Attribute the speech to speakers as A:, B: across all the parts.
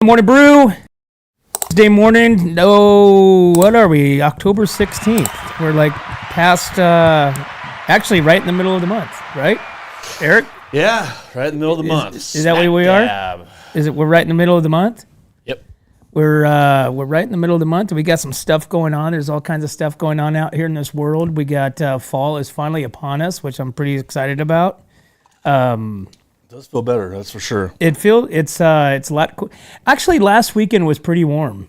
A: Morning Brew. Tuesday morning. No, what are we? October 16th. We're like past, actually right in the middle of the month, right? Eric?
B: Yeah, right in the middle of the month.
A: Is that where we are? Is it? We're right in the middle of the month?
B: Yep.
A: We're right in the middle of the month. We got some stuff going on. There's all kinds of stuff going on out here in this world. We got fall is finally upon us, which I'm pretty excited about.
B: It does feel better, that's for sure.
A: It's a lot cool. Actually, last weekend was pretty warm,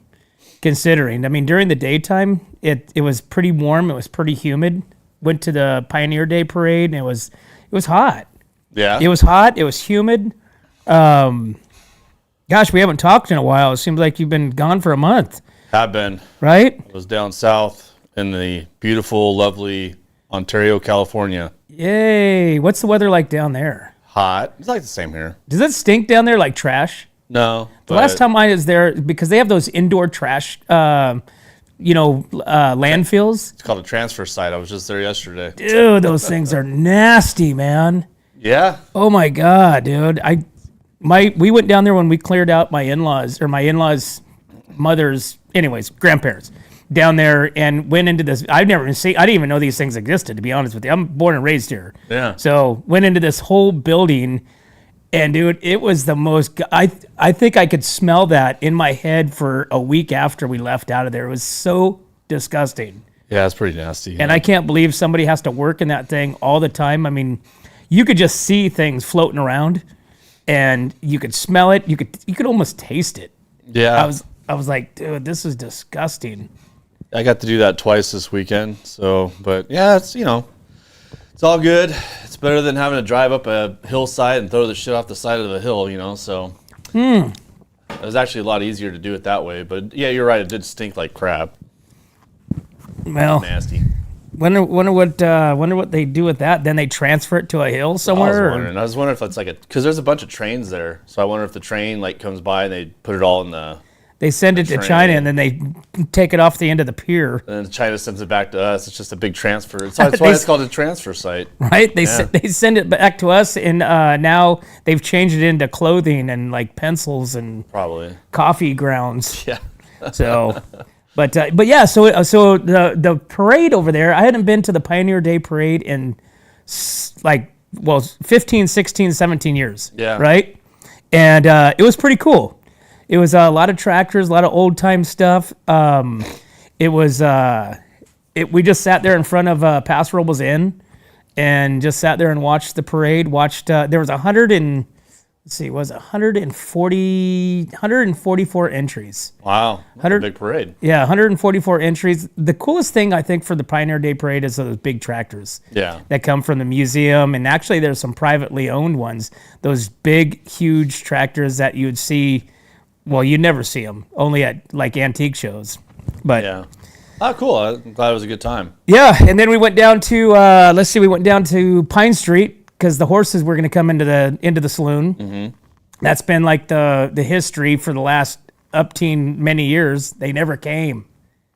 A: considering. I mean, during the daytime, it was pretty warm. It was pretty humid. Went to the Pioneer Day Parade, and it was hot.
B: Yeah.
A: It was hot. It was humid. Gosh, we haven't talked in a while. It seems like you've been gone for a month.
B: Have been.
A: Right?
B: I was down south in the beautiful, lovely Ontario, California.
A: Yay. What's the weather like down there?
B: Hot. It's like the same here.
A: Does it stink down there like trash?
B: No.
A: The last time I was there, because they have those indoor trash, landfills.
B: It's called a transfer site. I was just there yesterday.
A: Dude, those things are nasty, man.
B: Yeah.
A: Oh my God, dude. We went down there when we cleared out my in-laws' mother's, grandparents down there, and went into this. I didn't even know these things existed, to be honest with you. I'm born and raised here.
B: Yeah.
A: So went into this whole building, and dude, it was the most, I think I could smell that in my head for a week after we left out of there. It was so disgusting.
B: Yeah, it's pretty nasty.
A: And I can't believe somebody has to work in that thing all the time. I mean, you could just see things floating around, and you could smell it. You could almost taste it.
B: Yeah.
A: I was like, dude, this is disgusting.
B: I got to do that twice this weekend. But yeah, it's all good. It's better than having to drive up a hillside and throw the shit off the side of the hill, so. It was actually a lot easier to do it that way. But yeah, you're right. It did stink like crap.
A: Well,
B: nasty.
A: Wonder what they do with that. Then they transfer it to a hill somewhere.
B: I was wondering if it's because there's a bunch of trains there. So I wonder if the train comes by and they put it all in the.
A: They send it to China, and then they take it off the end of the pier.
B: And then China sends it back to us. It's just a big transfer. That's why it's called a transfer site.
A: Right? They send it back to us, and now they've changed it into clothing and like pencils and
B: probably
A: coffee grounds.
B: Yeah.
A: So, but yeah. So the parade over there. I hadn't been to the Pioneer Day Parade in 15, 16, 17 years.
B: Yeah.
A: Right. And it was pretty cool. It was a lot of tractors, a lot of old time stuff. We just sat there in front of Paso Robles Inn and just sat there and watched the parade. There was 144 entries.
B: Wow, that's a big parade.
A: Yeah, 144 entries. The coolest thing I think for the Pioneer Day Parade is those big tractors.
B: Yeah.
A: That come from the museum, and actually there's some privately owned ones. Those big, huge tractors that you would see. Well, you'd never see them, only at like antique shows. But
B: yeah. Oh, cool. I'm glad it was a good time.
A: Yeah, and then we went down to Pine Street because the horses were going to come into the saloon. Mm-hmm. That's been like the history for the last many years. They never came.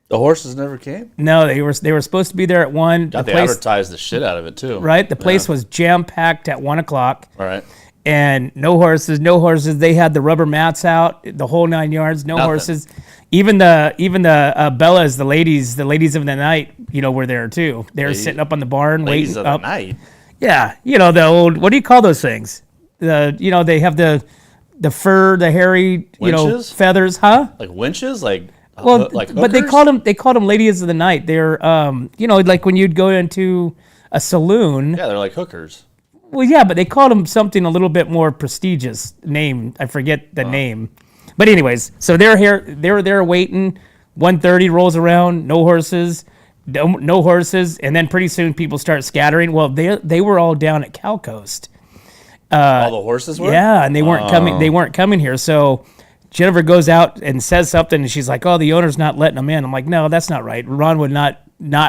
B: The horses never came?
A: No, they were supposed to be there at 1.
B: They advertised the shit out of it too.
A: Right? The place was jam-packed at 1 o'clock.
B: All right.
A: And no horses. They had the rubber mats out, the whole 9 yards. No horses. Even the Bellas, the ladies of the night, were there too. They were sitting up on the barn
B: ladies
A: waiting
B: of the night.
A: Yeah, the old. What do you call those things? They have the fur, the hairy,
B: winches?
A: Feathers, huh?
B: Like winches, like
A: but they called them ladies of the night. They're like when you'd go into a saloon.
B: Yeah, they're like hookers.
A: Well, yeah, but they called them something a little bit more prestigious name. I forget the name. But anyways, so they're here. They're there waiting. 1:30 rolls around. No horses. No horses. And then pretty soon people start scattering. Well, they were all down at Cal Coast.
B: All the horses were?
A: Yeah, and they weren't coming. They weren't coming here. So Jennifer goes out and says something, and she's like, "Oh, the owner's not letting them in." I'm like, "No, that's not right. Ron would not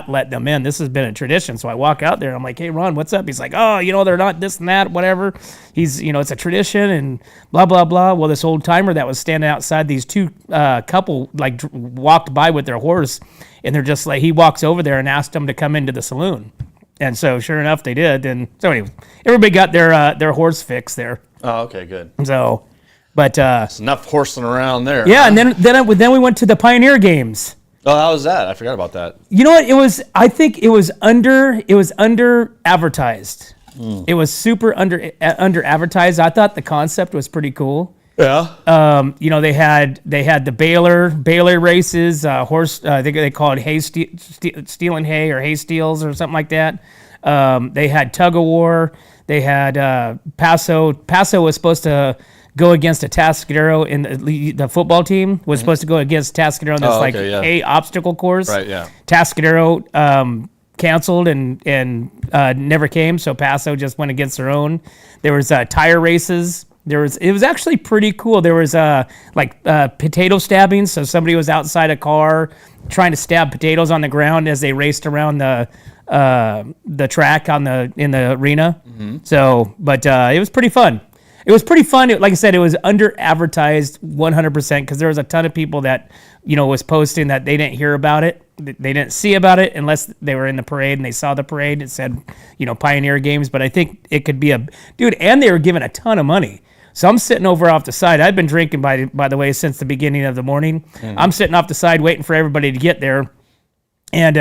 A: let them in. This has been a tradition." So I walk out there and I'm like, "Hey, Ron, what's up?" He's like, "Oh, they're not this and that, whatever." He's, it's a tradition and blah, blah, blah. Well, this old timer that was standing outside, these two couple walked by with their horse, and they're just like, he walks over there and asked them to come into the saloon. And so sure enough, they did. And so anyway, everybody got their horse fix there.
B: Oh, okay, good.
A: So But
B: It's enough horsing around there.
A: yeah, and then we went to the Pioneer Games.
B: Oh, how was that? I forgot about that.
A: You know what? I think it was under advertised. It was super under advertised. I thought the concept was pretty cool.
B: Yeah.
A: They had the Baylor races, horse. I think they call it stealing hay or hay steals or something like that. They had tug of war. They had Paso. Paso was supposed to go against a Tascadero in the football team was supposed to go against Tascadero in this hay obstacle course.
B: Right. Yeah.
A: Tascadero canceled and never came, so Paso just went against their own. There was tire races. It was actually pretty cool. There was potato stabbing. So somebody was outside a car trying to stab potatoes on the ground as they raced around the track in the arena. Mm-hmm. So, but it was pretty fun. It was pretty fun. Like I said, it was under advertised 100% because there was a ton of people that was posting that they didn't hear about it. They didn't see about it unless they were in the parade and they saw the parade. It said, Pioneer Games, but I think it could be and they were given a ton of money. So I'm sitting over off the side. I've been drinking, by the way, since the beginning of the morning. Mm. I'm sitting off the side waiting for everybody to get there. And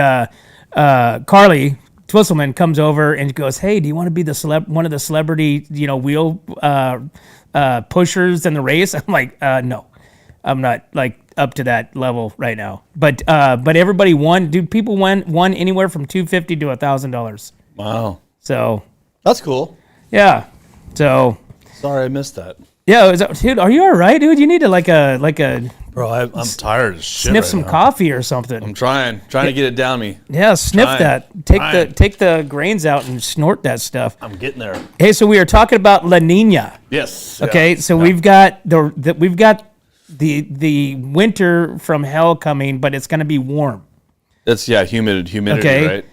A: Carly Twisselman comes over and goes, "Hey, do you want to be one of the celebrity, wheel pushers in the race?" I'm like, "No, I'm not up to that level right now." But everybody won. Dude, people won anywhere from $250 to $1,000.
B: Wow.
A: So
B: that's cool.
A: Yeah. So.
B: Sorry, I missed that.
A: Yeah, dude, are you all right, dude? You need to like a
B: Bro, I'm tired as shit.
A: Sniff
B: right
A: some
B: now.
A: coffee or something.
B: I'm trying to get it down me.
A: Yeah, sniff that. Take the grains out and snort that stuff.
B: I'm getting there.
A: Hey, so we are talking about La Niña.
B: Yes.
A: Okay, so we've got the winter from hell coming, but it's going to be warm.
B: It's humidity,
A: okay.
B: Right?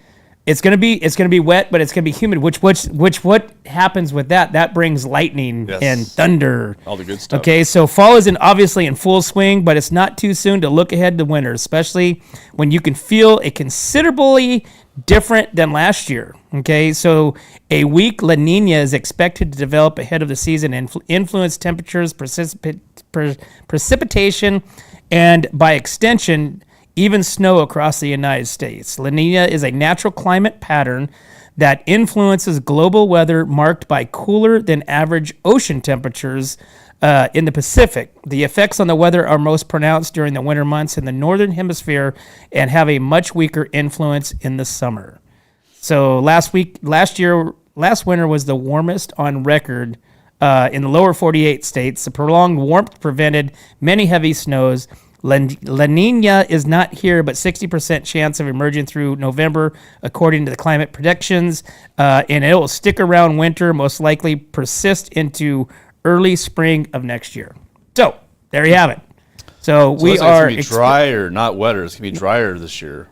A: It's gonna be wet, but it's gonna be humid. Which what happens with that? That brings lightning and thunder.
B: All the good stuff.
A: Okay, so fall is obviously in full swing, but it's not too soon to look ahead to winter, especially when you can feel it considerably different than last year. Okay, so a weak La Niña is expected to develop ahead of the season and influence temperatures, precipitation, and by extension, even snow across the United States. La Niña is a natural climate pattern that influences global weather marked by cooler than average ocean temperatures in the Pacific. The effects on the weather are most pronounced during the winter months in the northern hemisphere and have a much weaker influence in the summer. So last winter was the warmest on record in the lower 48 states. The prolonged warmth prevented many heavy snows. La Niña is not here, but 60% chance of emerging through November, according to the climate predictions, and it will stick around winter, most likely persist into early spring of next year. So there you have it. So we are
B: it's gonna be drier, not wetter. It's gonna be drier this year.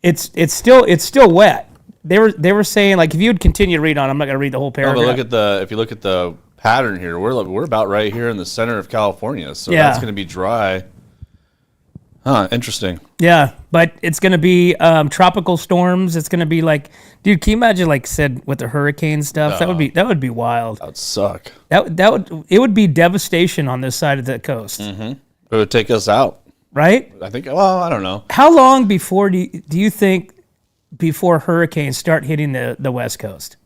A: It's still wet. They were saying, like, if you would continue to read on, I'm not gonna read the whole paragraph.
B: No, but if you look at the pattern here, we're about right here in the center of California, so that's gonna be dry. Huh, interesting.
A: Yeah, but it's going to be tropical storms. It's going to be like, dude, can you imagine, like said, with the hurricane stuff? That would be wild.
B: That would suck.
A: It would be devastation on this side of the coast.
B: Mm-hmm. It would take us out.
A: Right?
B: I think, well, I don't know.
A: How long before do you think before hurricanes start hitting the West Coast?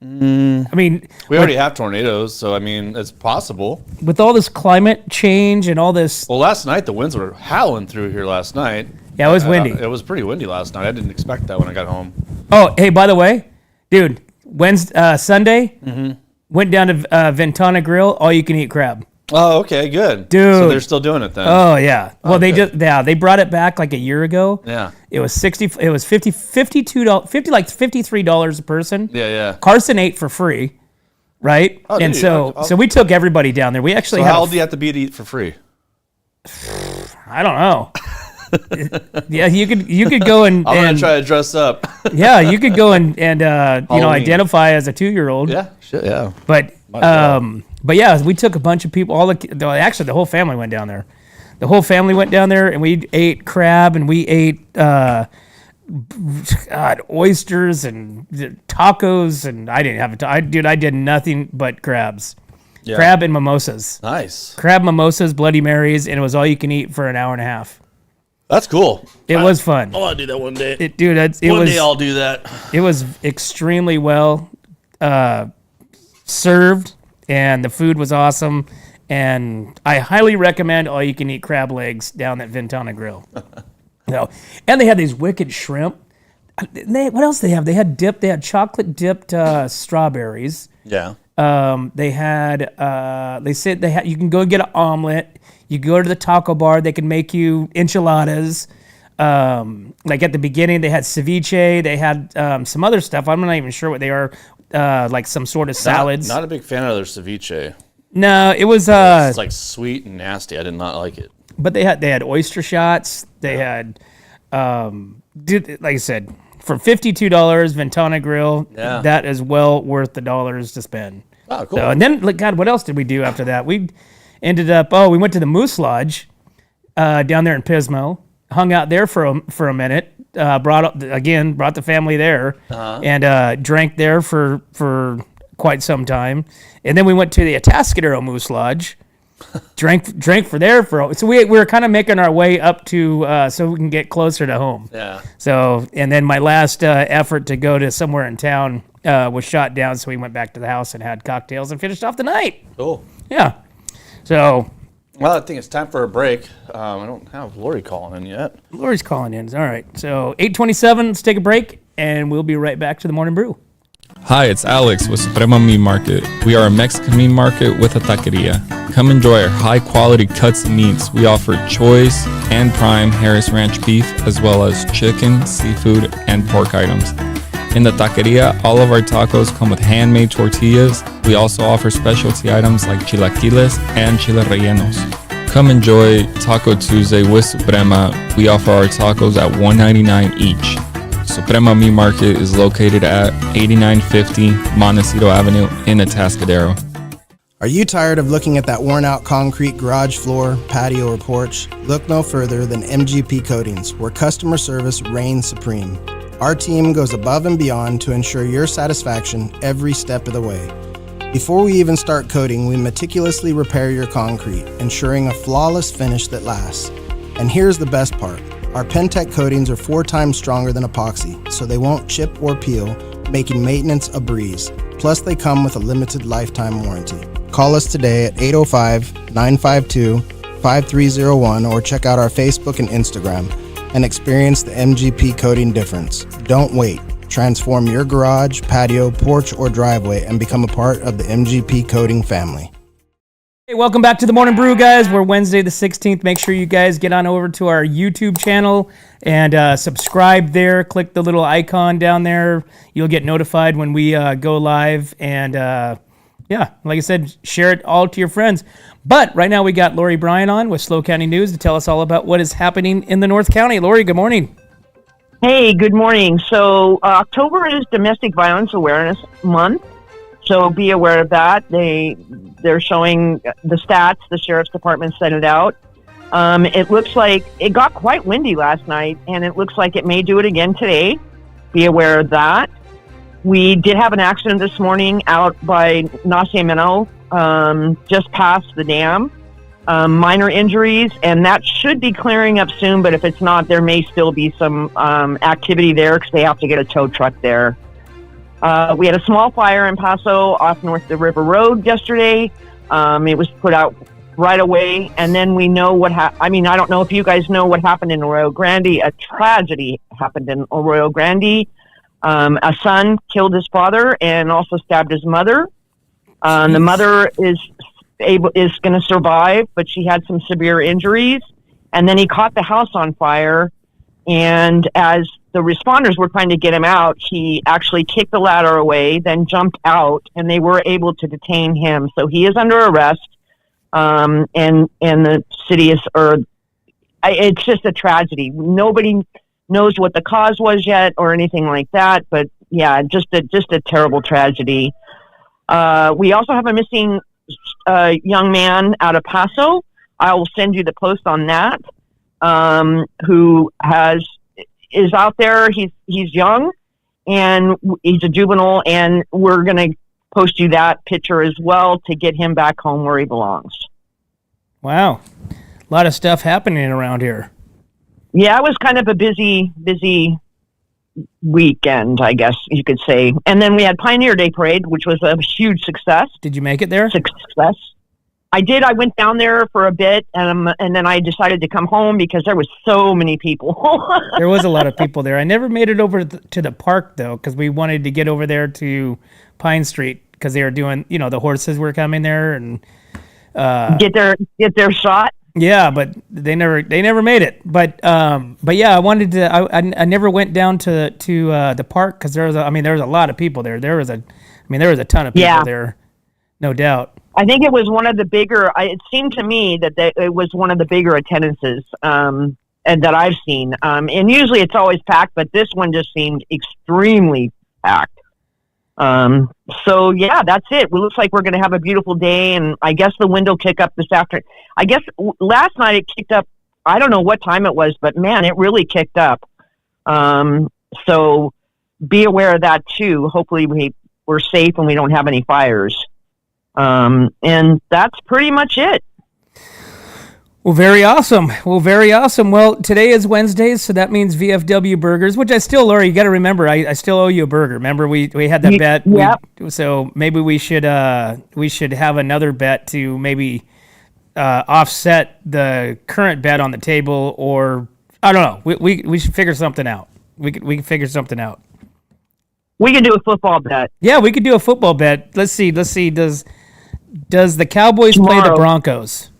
A: I mean,
B: we already have tornadoes, so I mean, it's possible.
A: With all this climate change and all this.
B: Well, last night the winds were howling through here last night.
A: Yeah, it was windy.
B: It was pretty windy last night. I didn't expect that when I got home.
A: Oh, hey, by the way, dude, Sunday, went down to Ventana Grill, all you can eat crab.
B: Oh, okay, good.
A: Dude.
B: So they're still doing it then.
A: Oh, yeah. Well, they brought it back like a year ago.
B: Yeah.
A: It was $53 a person.
B: Yeah.
A: Carson ate for free, right?
B: Oh,
A: and
B: dude,
A: so we took everybody down there. We actually
B: how old do you have to be to eat for free?
A: I don't know. Yeah, you could go and
B: I'm gonna try to dress up.
A: Yeah, you could go and identify as a 2-year-old.
B: Yeah, shit, yeah.
A: But yeah, we took a bunch of people. Actually, the whole family went down there. The whole family went down there, and we ate crab, and we ate oysters and tacos, and I didn't have I did nothing but crabs.
B: Yeah.
A: Crab and mimosas.
B: Nice.
A: Crab mimosas, Bloody Marys, and it was all you can eat for an hour and a half.
B: That's cool.
A: It was fun.
B: I want to do that one day.
A: One day
B: I'll do that.
A: It was extremely well served, and the food was awesome. And I highly recommend all you can eat crab legs down at Ventana Grill. And they had these wicked shrimp. What else did they have? They had dip. They had chocolate dipped strawberries.
B: Yeah.
A: They had. They said they had. You can go get an omelet. You go to the taco bar. They can make you enchiladas. Like at the beginning, they had ceviche. They had some other stuff. I'm not even sure what they are. Like some sort of salads.
B: Not a big fan of their ceviche.
A: No, it was.
B: It's like sweet and nasty. I did not like it.
A: But they had oyster shots. They had, like I said, for $52, Ventana Grill.
B: Yeah.
A: That is well worth the dollars to spend.
B: Oh, cool.
A: So, and then, like, God, what else did we do after that? We ended up. We went to the Moose Lodge down there in Pismo. Hung out there for a minute. Brought the family there, and drank there for quite some time. And then we went to the Atascadero Moose Lodge. drank so we were kind of making our way up to so we can get closer to home.
B: Yeah.
A: So, and then my last effort to go to somewhere in town was shot down, so we went back to the house and had cocktails and finished off the night.
B: Cool.
A: Yeah. So,
B: well, I think it's time for a break. I don't have Lori calling in yet.
A: Lori's calling in. All right. So 8:27. Let's take a break, and we'll be right back to the Morning Brew.
C: Hi, it's Alex with Suprema Meat Market. We are a Mexican meat market with a taqueria. Come enjoy our high-quality cuts and meats. We offer choice and prime Harris Ranch beef, as well as chicken, seafood, and pork items. In the taqueria, all of our tacos come with handmade tortillas. We also offer specialty items like chilaquiles and chile rellenos. Come enjoy Taco Tuesday with Suprema. We offer our tacos at $1.99 each. Suprema Meat Market is located at 8950 Montecito Avenue in Atascadero.
D: Are you tired of looking at that worn-out concrete garage floor, patio, or porch? Look no further than MGP Coatings, where customer service reigns supreme. Our team goes above and beyond to ensure your satisfaction every step of the way. Before we even start coating, we meticulously repair your concrete, ensuring a flawless finish that lasts. And here's the best part. Our Pentec coatings are 4 times stronger than epoxy, so they won't chip or peel, making maintenance a breeze. Plus, they come with a limited lifetime warranty. Call us today at 805-952-5301 or check out our Facebook and Instagram and experience the MGP coating difference. Don't wait. Transform your garage, patio, porch, or driveway and become a part of the MGP coating family.
A: Hey, welcome back to the Morning Brew, guys. We're Wednesday the 16th. Make sure you guys get on over to our YouTube channel and subscribe there. Click the little icon down there. You'll get notified when we go live. And yeah, like I said, share it all to your friends. But right now we got Lori Bryan on with SLO County News to tell us all about what is happening in the North County. Lori, good morning.
E: Hey, good morning. So October is Domestic Violence Awareness Month. So be aware of that. They're showing the stats. The Sheriff's Department sent it out. It looks like it got quite windy last night, and it looks like it may do it again today. Be aware of that. We did have an accident this morning out by Nacimiento, just past the dam. Minor injuries, and that should be clearing up soon, but if it's not, there may still be some activity there because they have to get a tow truck there. We had a small fire in Paso off North the River Road yesterday. It was put out right away, and then we know what I don't know if you guys know what happened in Arroyo Grande. A tragedy happened in Arroyo Grande. A son killed his father and also stabbed his mother. The mother is going to survive, but she had some severe injuries. And then he caught the house on fire, and as the responders were trying to get him out, he actually kicked the ladder away, then jumped out, and they were able to detain him. So he is under arrest, and the city is, it's just a tragedy. Nobody knows what the cause was yet or anything like that, but yeah, just a terrible tragedy. We also have a missing young man out of Paso. I will send you the post on that, who is out there. He's young, and he's a juvenile, and we're going to post you that picture as well to get him back home where he belongs.
A: Wow. A lot of stuff happening around here.
E: Yeah, it was kind of a busy weekend, I guess you could say. And then we had Pioneer Day Parade, which was a huge success.
A: Did you make it there?
E: Success. I did. I went down there for a bit, and then I decided to come home because there was so many people.
A: There was a lot of people there. I never made it over to the park, though, because we wanted to get over there to Pine Street because they were doing, the horses were coming there and
E: get their shot.
A: Yeah, but they never made it. But yeah, I wanted to. I never went down to the park because there was a lot of people there. There was a ton of people there, no doubt.
E: I think it was one of the bigger. It seemed to me that it was one of the bigger attendances and that I've seen. And usually it's always packed, but this one just seemed extremely packed. So yeah, that's it. It looks like we're going to have a beautiful day, and I guess the wind will kick up this afternoon. I guess last night it kicked up. I don't know what time it was, but man, it really kicked up. So be aware of that too. Hopefully we're safe and we don't have any fires. And that's pretty much it.
A: Well, very awesome. Well, today is Wednesday, so that means VFW burgers, which I still, Lori, you got to remember, I still owe you a burger. Remember, we had that bet.
E: Yep.
A: So maybe we should have another bet to maybe offset the current bet on the table, or I don't know. We should figure something out. We can figure something out.
E: We can do a football bet.
A: Yeah, we could do a football bet. Let's see. Does the Cowboys play the Broncos?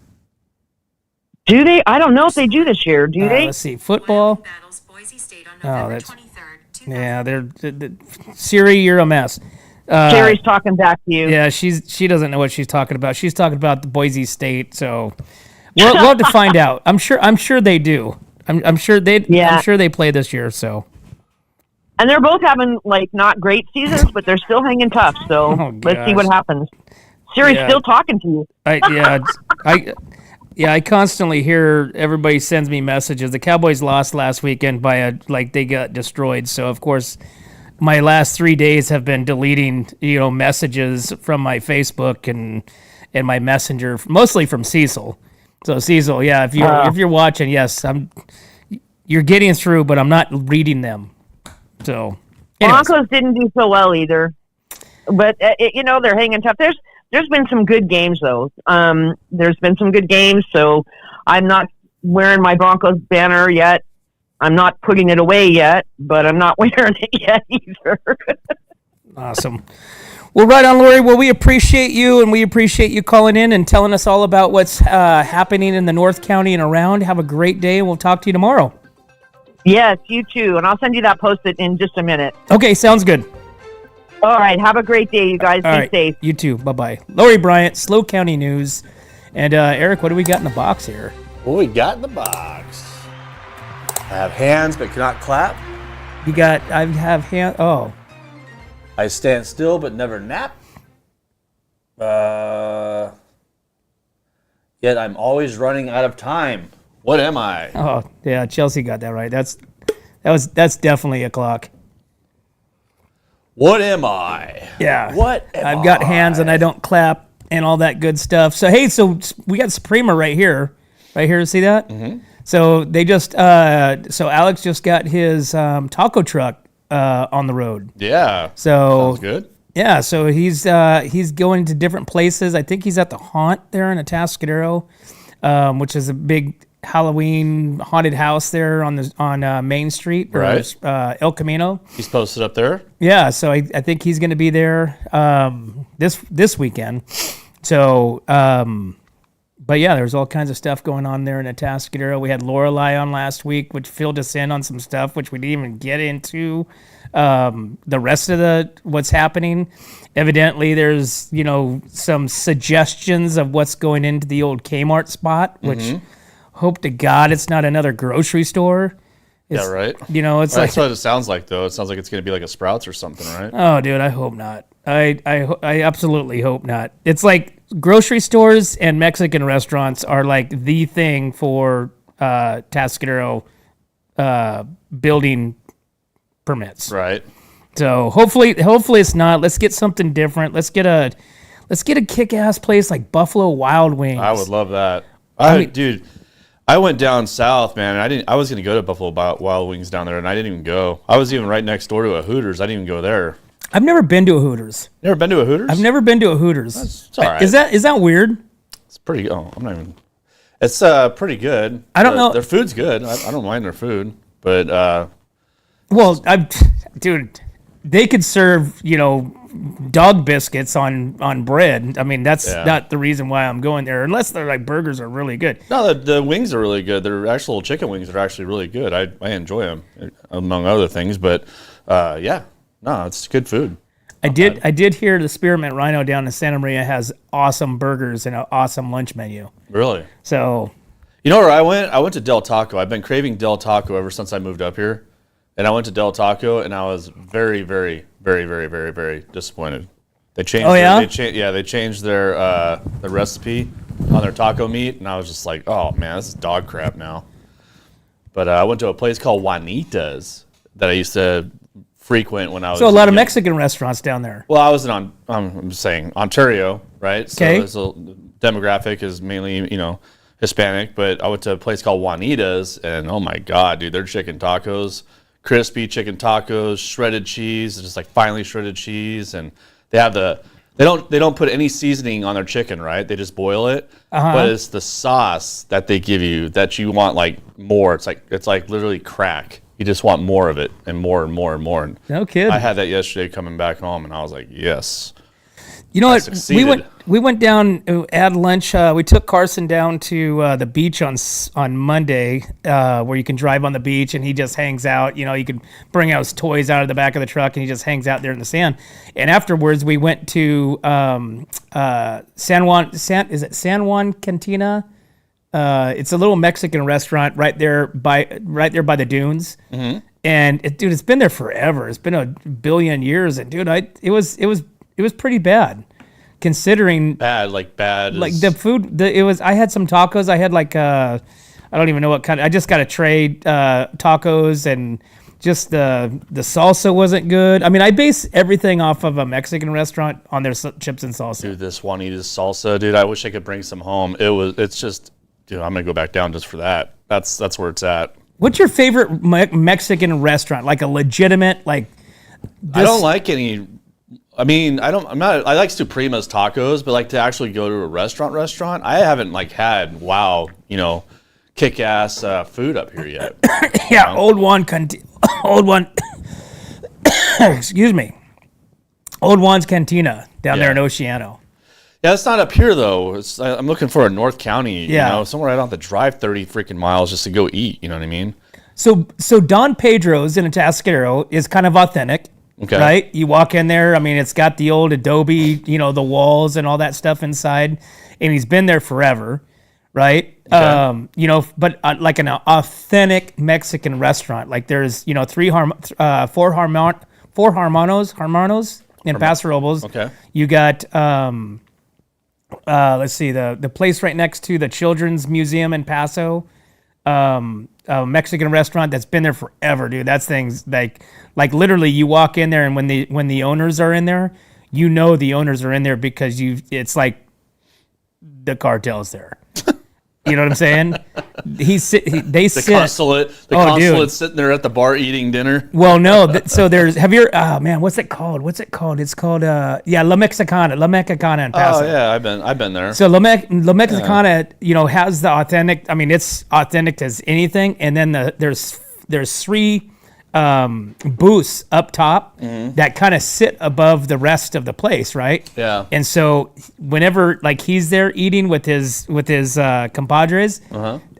E: Do they? I don't know if they do this year. Do they?
A: Let's see. Football. That's 23rd, they're Siri, you're a mess.
E: Siri's talking back to you.
A: Yeah, she doesn't know what she's talking about. She's talking about the Boise State. So we'll have to find out. I'm sure they do. I'm sure they play this year. So.
E: And they're both having not great seasons, but they're still hanging tough. So let's see what happens. Siri's still talking to you.
A: I constantly hear everybody sends me messages. The Cowboys lost last weekend they got destroyed. So of course, my last 3 days have been deleting messages from my Facebook and my Messenger, mostly from Cecil. So Cecil, yeah, if you're watching, yes, you're getting through, but I'm not reading them. So anyways.
E: Broncos didn't do so well either, but they're hanging tough. There's been some good games though. There's been some good games, so I'm not wearing my Broncos banner yet. I'm not putting it away yet, but I'm not wearing it yet either.
A: Awesome. Well, right on, Lori. Well, we appreciate you, and we appreciate you calling in and telling us all about what's happening in the North County and around. Have a great day, and we'll talk to you tomorrow.
E: Yes, you too. And I'll send you that post-it in just a minute.
A: Okay, sounds good.
E: All right. Have a great day, you guys. Be safe.
A: You too. Bye-bye. Lori Bryant, Slow County News. And Eric, what do we got in the box here?
B: What we got in the box? I have hands but cannot clap.
A: I have hands. Oh.
B: I stand still but never nap. Yet I'm always running out of time. What am I?
A: Oh, yeah, Chelsea got that right. That's definitely a clock.
B: What am I?
A: Yeah.
B: What am
A: I've got hands and I don't clap and all that good stuff. So hey, we got Suprema right here. See that? Mm-hmm. So they just so Alex just got his taco truck on the road.
B: Yeah.
A: So
B: sounds good.
A: Yeah, so he's going to different places. I think he's at the Haunt there in Atascadero, which is a big Halloween haunted house there on Main Street, or
B: right.
A: El Camino.
B: He's posted up there.
A: Yeah, so I think he's going to be there this weekend. So, but yeah, there's all kinds of stuff going on there in Atascadero. We had Lorelei on last week, which filled us in on some stuff, which we didn't even get into. The rest of what's happening. Evidently, there's some suggestions of what's going into the old Kmart spot, which hope to God it's not another grocery store.
B: Yeah, right.
A: It's
B: that's what it sounds like, though. It sounds like it's going to be like a Sprouts or something, right?
A: Oh, dude, I hope not. I absolutely hope not. It's like grocery stores and Mexican restaurants are like the thing for Atascadero building permits.
B: Right.
A: So hopefully it's not. Let's get something different. Let's get a kick-ass place like Buffalo Wild Wings.
B: I would love that. Dude, I went down south, man. I was gonna go to Buffalo Wild Wings down there, and I didn't even go. I was even right next door to a Hooters. I didn't even go there.
A: I've never been to a Hooters.
B: Never been to a Hooters?
A: I've never been to a Hooters.
B: It's all right.
A: Is that weird?
B: It's pretty. Oh, I'm not even. It's pretty good.
A: I don't know.
B: Their food's good. I don't mind their food, but
A: well, dude, they could serve dog biscuits on bread. I mean, that's not the reason why I'm going there, unless they're like burgers are really good.
B: No, the wings are really good. Their actual chicken wings are actually really good. I enjoy them among other things, but it's good food.
A: I did hear the Spearmint Rhino down in Santa Maria has awesome burgers and an awesome lunch menu.
B: Really?
A: So,
B: you know where I went? I went to Del Taco. I've been craving Del Taco ever since I moved up here. And I went to Del Taco, and I was very, very, very, very, very, very disappointed. They changed. They changed their the recipe on their taco meat, and I was just like, oh man, this is dog crap now. But I went to a place called Juanita's that I used to frequent when I was.
A: So a lot of Mexican restaurants down there.
B: Well, I was I'm saying Ontario, right?
A: Okay.
B: So the demographic is mainly Hispanic, but I went to a place called Juanita's, and oh my god, dude, their chicken tacos. Crispy chicken tacos, shredded cheese, just like finely shredded cheese, and they have they don't put any seasoning on their chicken, right? They just boil it, but it's the sauce that they give you that you want like more. It's like literally crack. You just want more of it and more and more and more.
A: No kidding.
B: I had that yesterday coming back home, and I was like, yes.
A: You know what? We went down at lunch. We took Carson down to the beach on Monday, where you can drive on the beach, and he just hangs out. You can bring out his toys out of the back of the truck, and he just hangs out there in the sand. And afterwards, we went to San Juan Cantina? It's a little Mexican restaurant right there by the dunes. Mm-hmm. And it's been there forever. It's been a billion years, and dude, it was pretty bad, considering
B: bad.
A: Like the food. I had some tacos. I had I don't even know what kind. I just got a tray tacos, and just the salsa wasn't good. I mean, I base everything off of a Mexican restaurant on their chips and salsa.
B: Dude, this Juanita's salsa, dude. I wish I could bring some home. It's just, dude. I'm gonna go back down just for that. That's where it's at. What's
A: your favorite Mexican restaurant? Like a legitimate
B: I don't like any. I mean, I like Suprema's tacos, but like to actually go to a restaurant, I haven't had kick-ass food up here yet.
A: Yeah, Old Juan, excuse me, Old Juan's Cantina down there in Oceano.
B: Yeah, it's not up here though. I'm looking for a North County, somewhere I don't have to drive 30 freaking miles just to go eat. You know what I mean?
A: So Don Pedro's in Atascadero is kind of authentic. Okay. Right? You walk in there, I mean, it's got the old adobe, the walls and all that stuff inside, and he's been there forever, right? Okay. But like an authentic Mexican restaurant, like there's, four Hermanos in Paso Robles.
B: Okay.
A: You got, let's see, the place right next to the Children's Museum in Paso, a Mexican restaurant that's been there forever, dude. That's things like literally you walk in there, and when the owners are in there, the owners are in there because it's like the cartel's there. You know what I'm saying? The
B: consulate's sitting there at the bar eating dinner.
A: Well, no. So there's, what's it called? It's called, La Mexicana in Paso.
B: Oh yeah, I've been there.
A: So La Mexicana, has the authentic. I mean, it's authentic as anything. And then there's three booths up top that kind of sit above the rest of the place, right?
B: Yeah.
A: And so whenever he's there eating with his compadres,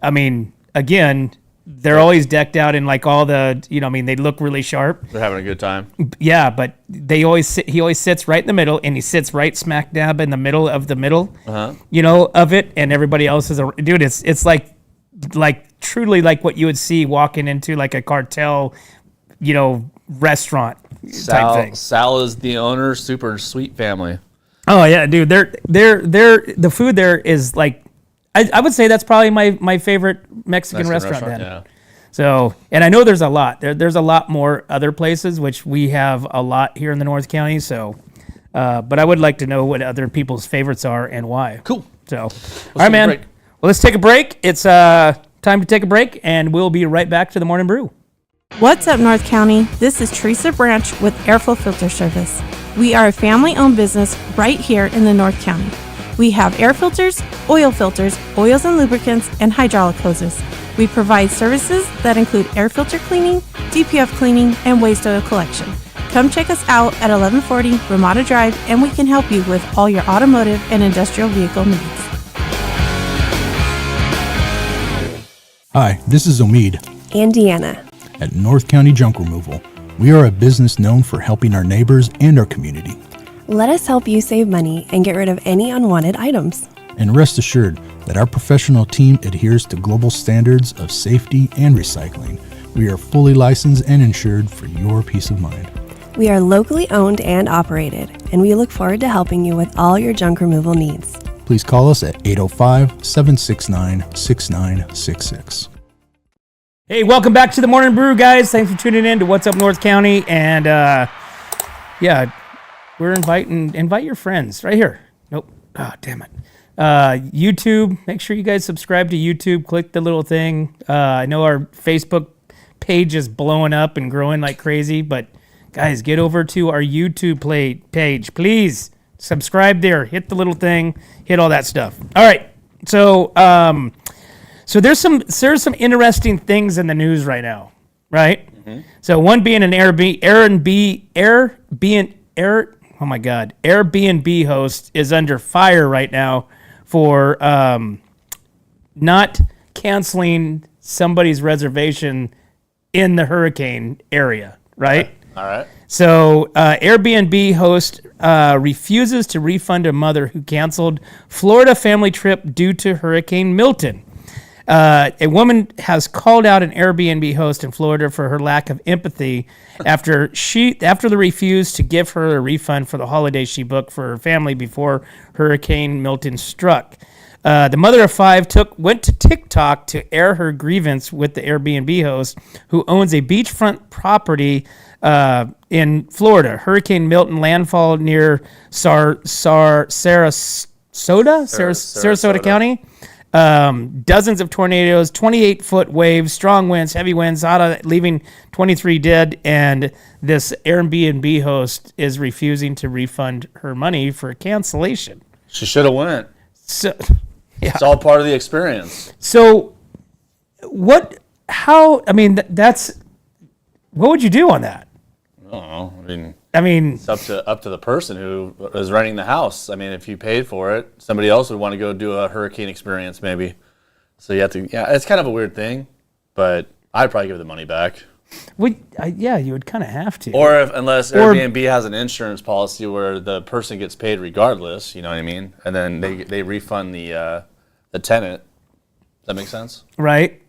A: I mean, again, they're always decked out in all the, they look really sharp.
B: They're having a good time.
A: Yeah, but he always sits right in the middle, and he sits right smack dab in the middle of of it, and everybody else is dude. It's like truly like what you would see walking into a cartel, restaurant type thing.
B: Sal is the owner, super sweet family.
A: Oh yeah, dude. They're the food there is I would say that's probably my favorite Mexican restaurant then. Yeah. So, and I know there's a lot. There's a lot more other places, which we have a lot here in the North County. So, but I would like to know what other people's favorites are and why.
B: Cool.
A: So, all right, man. Well, let's take a break. It's time to take a break, and we'll be right back to the Morning Brew.
F: What's up, North County? This is Teresa Branch with Airflow Filter Service. We are a family-owned business right here in the North County. We have air filters, oils and lubricants, and hydraulic hoses. We provide services that include air filter cleaning, DPF cleaning, and waste oil collection. Come check us out at 1140 Ramada Drive, and we can help you with all your automotive and industrial vehicle needs.
G: Hi, this is Omid
H: and Deanna
G: at North County Junk Removal. We are a business known for helping our neighbors and our community.
H: Let us help you save money and get rid of any unwanted items.
G: And rest assured that our professional team adheres to global standards of safety and recycling. We are fully licensed and insured for your peace of mind.
H: We are locally owned and operated, and we look forward to helping you with all your junk removal needs.
G: Please call us at 805-769-6966.
A: Hey, welcome back to the Morning Brew, guys. Thanks for tuning in to What's Up North County. And yeah, we're invite your friends right here. Nope. Oh, damn it. YouTube, make sure you guys subscribe to YouTube. Click the little thing. I know our Facebook page is blowing up and growing like crazy, but guys, get over to our YouTube page, please. Subscribe there. Hit the little thing. Hit all that stuff. All right. So, so there's some interesting things in the news right now, right? Mm-hmm. So one being an Airbnb host is under fire right now for not canceling somebody's reservation in the hurricane area, right?
B: Okay. All right. So
A: Airbnb host refuses to refund a mother who canceled Florida family trip due to Hurricane Milton. A woman has called out an Airbnb host in Florida for her lack of empathy after the refuse to give her a refund for the holiday she booked for her family before Hurricane Milton struck. The mother of five went to TikTok to air her grievance with the Airbnb host, who owns a beachfront property in Florida. Hurricane Milton landfall near Sarasota County. Dozens of tornadoes, 28-foot waves, strong winds, heavy winds, leaving 23 dead, and this Airbnb host is refusing to refund her money for cancellation.
B: She should have went.
A: So, yeah.
B: It's all part of the experience.
A: So, what would you do on that?
B: I don't know. I mean, it's up to the person who is renting the house. I mean, if you paid for it, somebody else would want to go do a hurricane experience maybe. So you have to, it's kind of a weird thing, but I'd probably give the money back.
A: You would kind of have to.
B: Unless Airbnb has an insurance policy where the person gets paid regardless, you know what I mean? And then they refund the tenant. Does that make sense?
A: Right.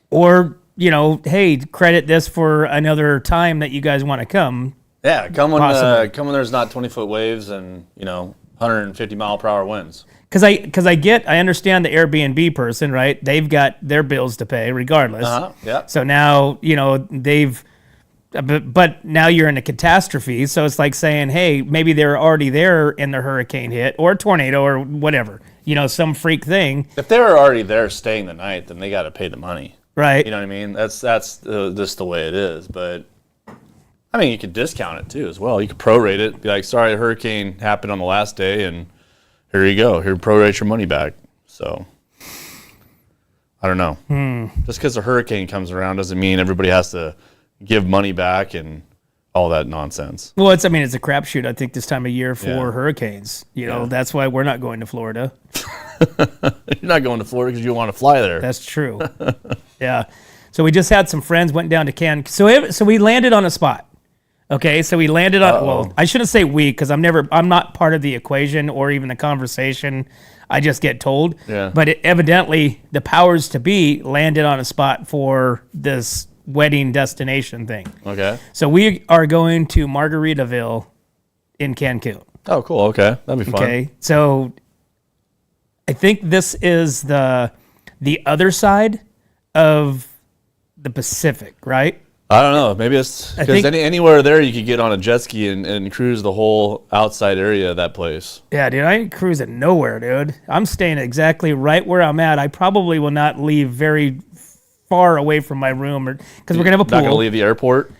A: Or, hey, credit this for another time that you guys want to come.
B: Yeah, come when there's not 20-foot waves and 150 mile per hour winds.
A: Because I understand the Airbnb person, right? They've got their bills to pay regardless.
B: Yeah.
A: So now but now you're in a catastrophe. So it's like saying, hey, maybe they're already there in the hurricane hit or a tornado or whatever. Some freak thing.
B: If they were already there staying the night, then they got to pay the money.
A: Right.
B: You know what I mean? That's just the way it is, but. I mean, you could discount it, too, as well. You could prorate it. Be like, sorry, a hurricane happened on the last day, and here you go. Here, prorate your money back. So, I don't know. Just because a hurricane comes around doesn't mean everybody has to give money back and all that nonsense.
A: Well, it's a crapshoot, I think, this time of year for hurricanes. That's why we're not going to Florida.
B: You're not going to Florida because you want to fly there.
A: That's true. Yeah. So we just had some friends, went down to Cancun. So we landed on a spot. Okay, so we landed on. Well, I shouldn't say we because I'm not part of the equation or even the conversation. I just get told.
B: Yeah.
A: But evidently, the powers to be landed on a spot for this wedding destination thing.
B: Okay.
A: So we are going to Margaritaville in Cancun.
B: Oh, cool. Okay, that'd be fun.
A: Okay, so I think this is the other side of the Pacific, right?
B: I don't know. Maybe it's because anywhere there you could get on a jet ski and cruise the whole outside area of that place.
A: Yeah, dude, I ain't cruising nowhere, dude. I'm staying exactly right where I'm at. I probably will not leave very far away from my room because we're going to have a pool.
B: Not going to leave the airport?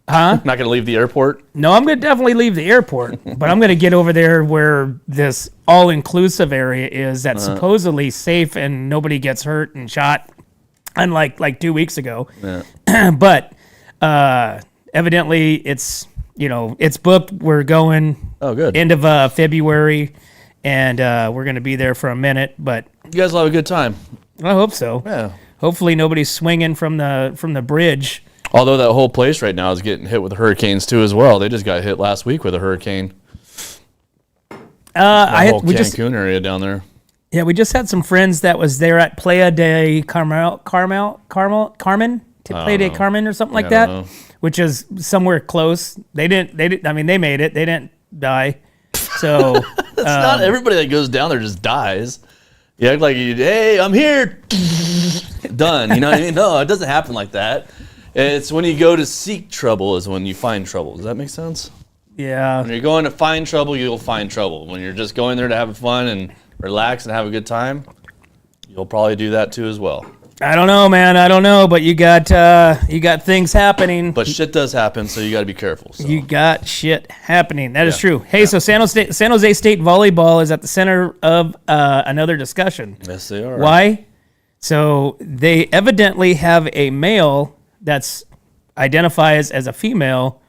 A: Huh?
B: Not going to leave the airport?
A: No, I'm going to definitely leave the airport, but I'm going to get over there where this all-inclusive area is that's supposedly safe and nobody gets hurt and shot, unlike like 2 weeks ago. Yeah. But evidently it's booked. We're going end of February, and we're going to be there for a minute. But
B: you guys will have a good time.
A: I hope so.
B: Yeah. Hopefully
A: nobody's swinging from the bridge.
B: Although that whole place right now is getting hit with hurricanes too as well. They just got hit last week with a hurricane. Cancun area down there.
A: Yeah, we just had some friends that was there at Playa de Carmen, Playa de Carmen or something like that, which is somewhere close. They didn't. I mean, they made it. They didn't die. So
B: it's not everybody that goes down there just dies. You act like hey, I'm here. Done. You know what I mean? No, it doesn't happen like that. It's when you go to seek trouble is when you find trouble. Does that make sense?
A: Yeah.
B: When you're going to find trouble, you'll find trouble. When you're just going there to have fun and relax and have a good time, you'll probably do that too as well.
A: I don't know, man. I don't know, but you got things happening.
B: But shit does happen, so you got to be careful. So.
A: You got shit happening. That is true. Hey, so San Jose State volleyball is at the center of another discussion.
B: Yes, they are.
A: Why? So they evidently have a male that's identifies as a female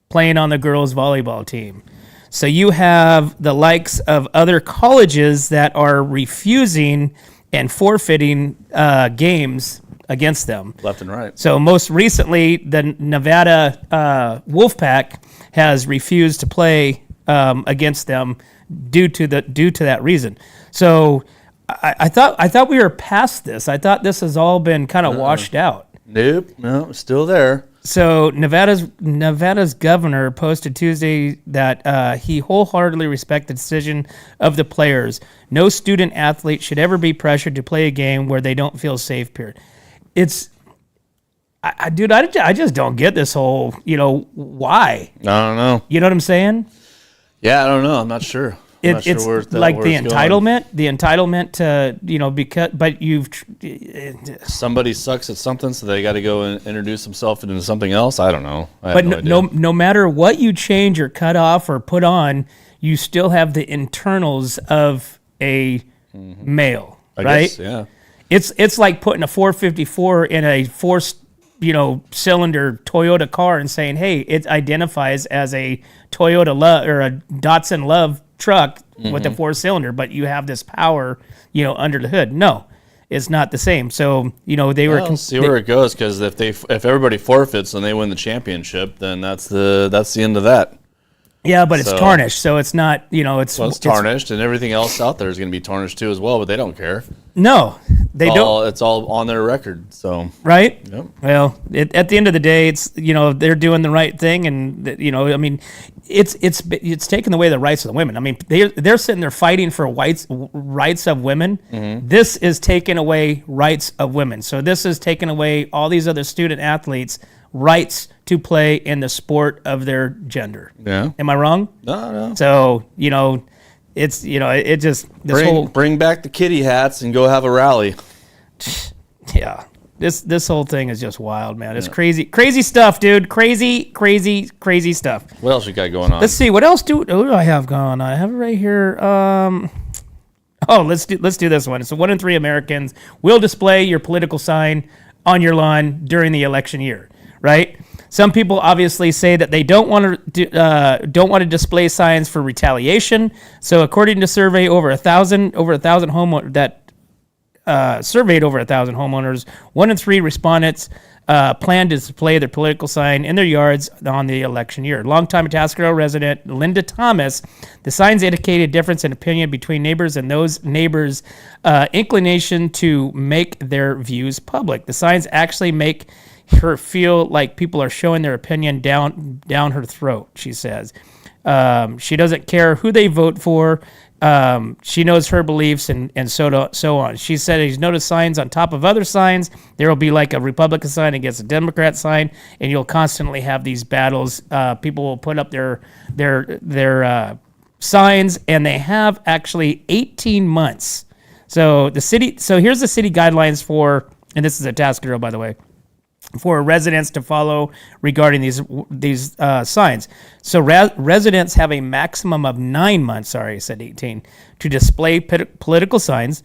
A: playing on the girls' volleyball team. So you have the likes of other colleges that are refusing and forfeiting games against them.
B: Left and right.
A: So most recently, the Nevada Wolfpack has refused to play against them due to that reason. So I thought we were past this. I thought this has all been kind of washed out.
B: Nope, no, still there.
A: So Nevada's governor posted Tuesday that he wholeheartedly respects the decision of the players. No student athlete should ever be pressured to play a game where they don't feel safe. Period. I just don't get this whole. Why?
B: I don't know.
A: You know what I'm saying?
B: Yeah, I don't know. I'm not sure.
A: It's like the entitlement to because but
B: somebody sucks at something, so they got to go and introduce themselves into something else. I don't know.
A: But no matter what you change or cut off or put on, you still have the internals of a male, right?
B: Guess, yeah.
A: It's like putting a 454 in a cylinder Toyota car and saying, hey, it identifies as a Toyota Love or a Datsun Love truck with a 4-cylinder, but you have this power, under the hood. No, it's not the same. So, they were
B: see where it goes, because if everybody forfeits and they win the championship, then that's the end of that.
A: Yeah, but it's tarnished, so it's not,
B: it's tarnished, and everything else out there is going to be tarnished too as well, but they don't care.
A: No, they don't.
B: It's all on their record, so.
A: Right?
B: Yep.
A: Well, at the end of the day, it's, they're doing the right thing, and, it's taking away the rights of the women. I mean, they're sitting there fighting for rights of women. Mm-hmm. This is taking away rights of women. So this is taking away all these other student athletes' rights to play in the sport of their gender.
B: Yeah.
A: Am I wrong?
B: No.
A: So, it's, it just...
B: Bring back the kitty hats and go have a rally.
A: Yeah. This whole thing is just wild, man. It's crazy stuff, dude. Crazy stuff.
B: What else you got going on?
A: Let's see. What else do I have going on? I have it right here. Let's do this one. So 1 in 3 Americans will display your political sign on your lawn during the election year, right? Some people obviously say that they don't want to display signs for retaliation. So according to survey over 1,000 homeowners that surveyed over 1,000 homeowners, 1 in 3 respondents plan to display their political sign in their yards on the election year. Longtime Atascadero resident Linda Thomas, the signs indicate a difference in opinion between neighbors and those neighbors' inclination to make their views public. The signs actually make her feel like people are showing their opinion down her throat, she says. She doesn't care who they vote for. She knows her beliefs and so on. She said he's noticed signs on top of other signs. There will be like a Republican sign against a Democrat sign, and you'll constantly have these battles. People will put up their signs, and they have actually 18 months. So here's the city guidelines for, and this is a Atascadero, by the way, for residents to follow regarding these signs. So residents have a maximum of 9 months, sorry, I said 18, to display political signs.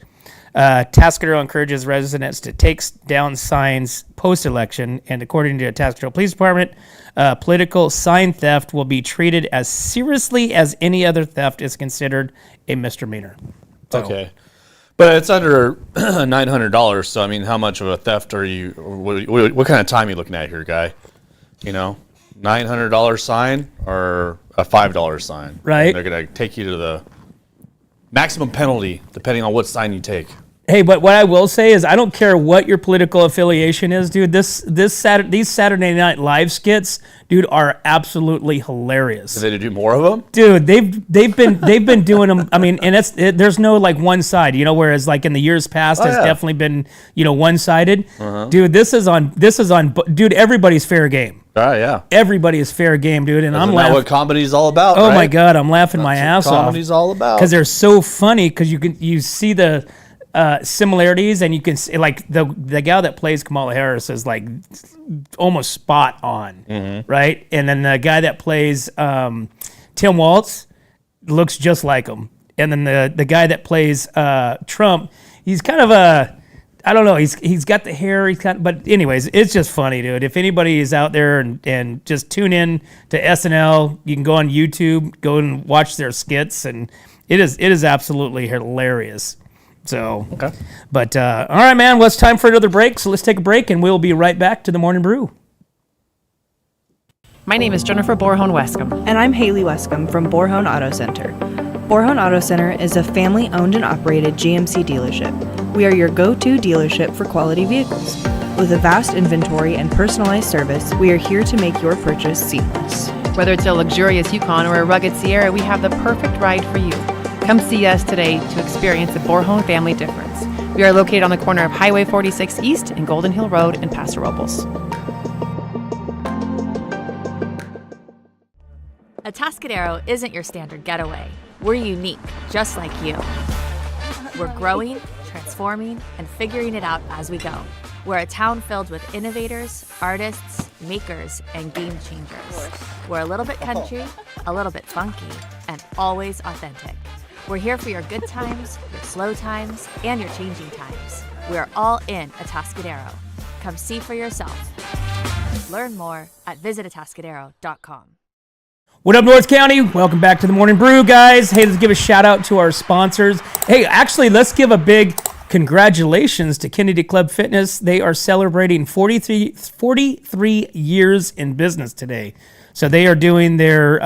A: Atascadero encourages residents to take down signs post-election, and according to the Atascadero Police Department, political sign theft will be treated as seriously as any other theft is considered a misdemeanor. So,
B: okay. But it's under $900, so I mean, how much of a theft are you? What kind of time are you looking at here, guy? You know, $900 sign or a $5 sign?
A: Right.
B: And they're gonna take you to the maximum penalty depending on what sign you take.
A: Hey, but what I will say is I don't care what your political affiliation is, dude. These Saturday Night Live skits, dude, are absolutely hilarious.
B: Did they do more of them?
A: Dude, they've been doing them. I mean, and there's no like one side, you know. Whereas like in the years past, it's definitely been one sided. Dude, this is on. Dude, everybody's fair game.
B: Yeah.
A: Everybody is fair game, dude. And I'm laughing.
B: What comedy's all about?
A: Oh
B: right?
A: my god, I'm laughing my ass off.
B: Comedy's all about
A: because they're so funny. Because you see the similarities, and you can see like the gal that plays Kamala Harris is like almost spot on, right? And then the guy that plays Tim Waltz looks just like him. And then the guy that plays Trump, he's kind of I don't know. He's got the hair. But anyways, it's just funny, dude. If anybody is out there and just tune in to SNL, you can go on YouTube, go and watch their skits, and it is absolutely hilarious. So,
B: okay.
A: But all right, man. Well, it's time for another break. So let's take a break, and we'll be right back to the Morning Brew.
I: My name is Jennifer Borhone Wescombe.
J: And I'm Haley Wescombe from Borhone Auto Center. Borhone Auto Center is a family-owned and operated GMC dealership. We are your go-to dealership for quality vehicles. With a vast inventory and personalized service, we are here to make your purchase seamless.
I: Whether it's a luxurious Yukon or a rugged Sierra, we have the perfect ride for you. Come see us today to experience the Borhone family difference. We are located on the corner of Highway 46 East and Golden Hill Road in Paso Robles.
K: Atascadero isn't your standard getaway. We're unique, just like you. We're growing, transforming, and figuring it out as we go. We're a town filled with innovators, artists, makers, and game changers. We're a little bit country, a little bit funky, and always authentic. We're here for your good times, your slow times, and your changing times. We're all in Atascadero. Come see for yourself. Learn more at visitatascadero.com.
A: What up, North County? Welcome back to the Morning Brew, guys. Hey, let's give a shout out to our sponsors. Hey, actually, let's give a big congratulations to Kennedy Club Fitness. They are celebrating 43 years in business today. So they are doing their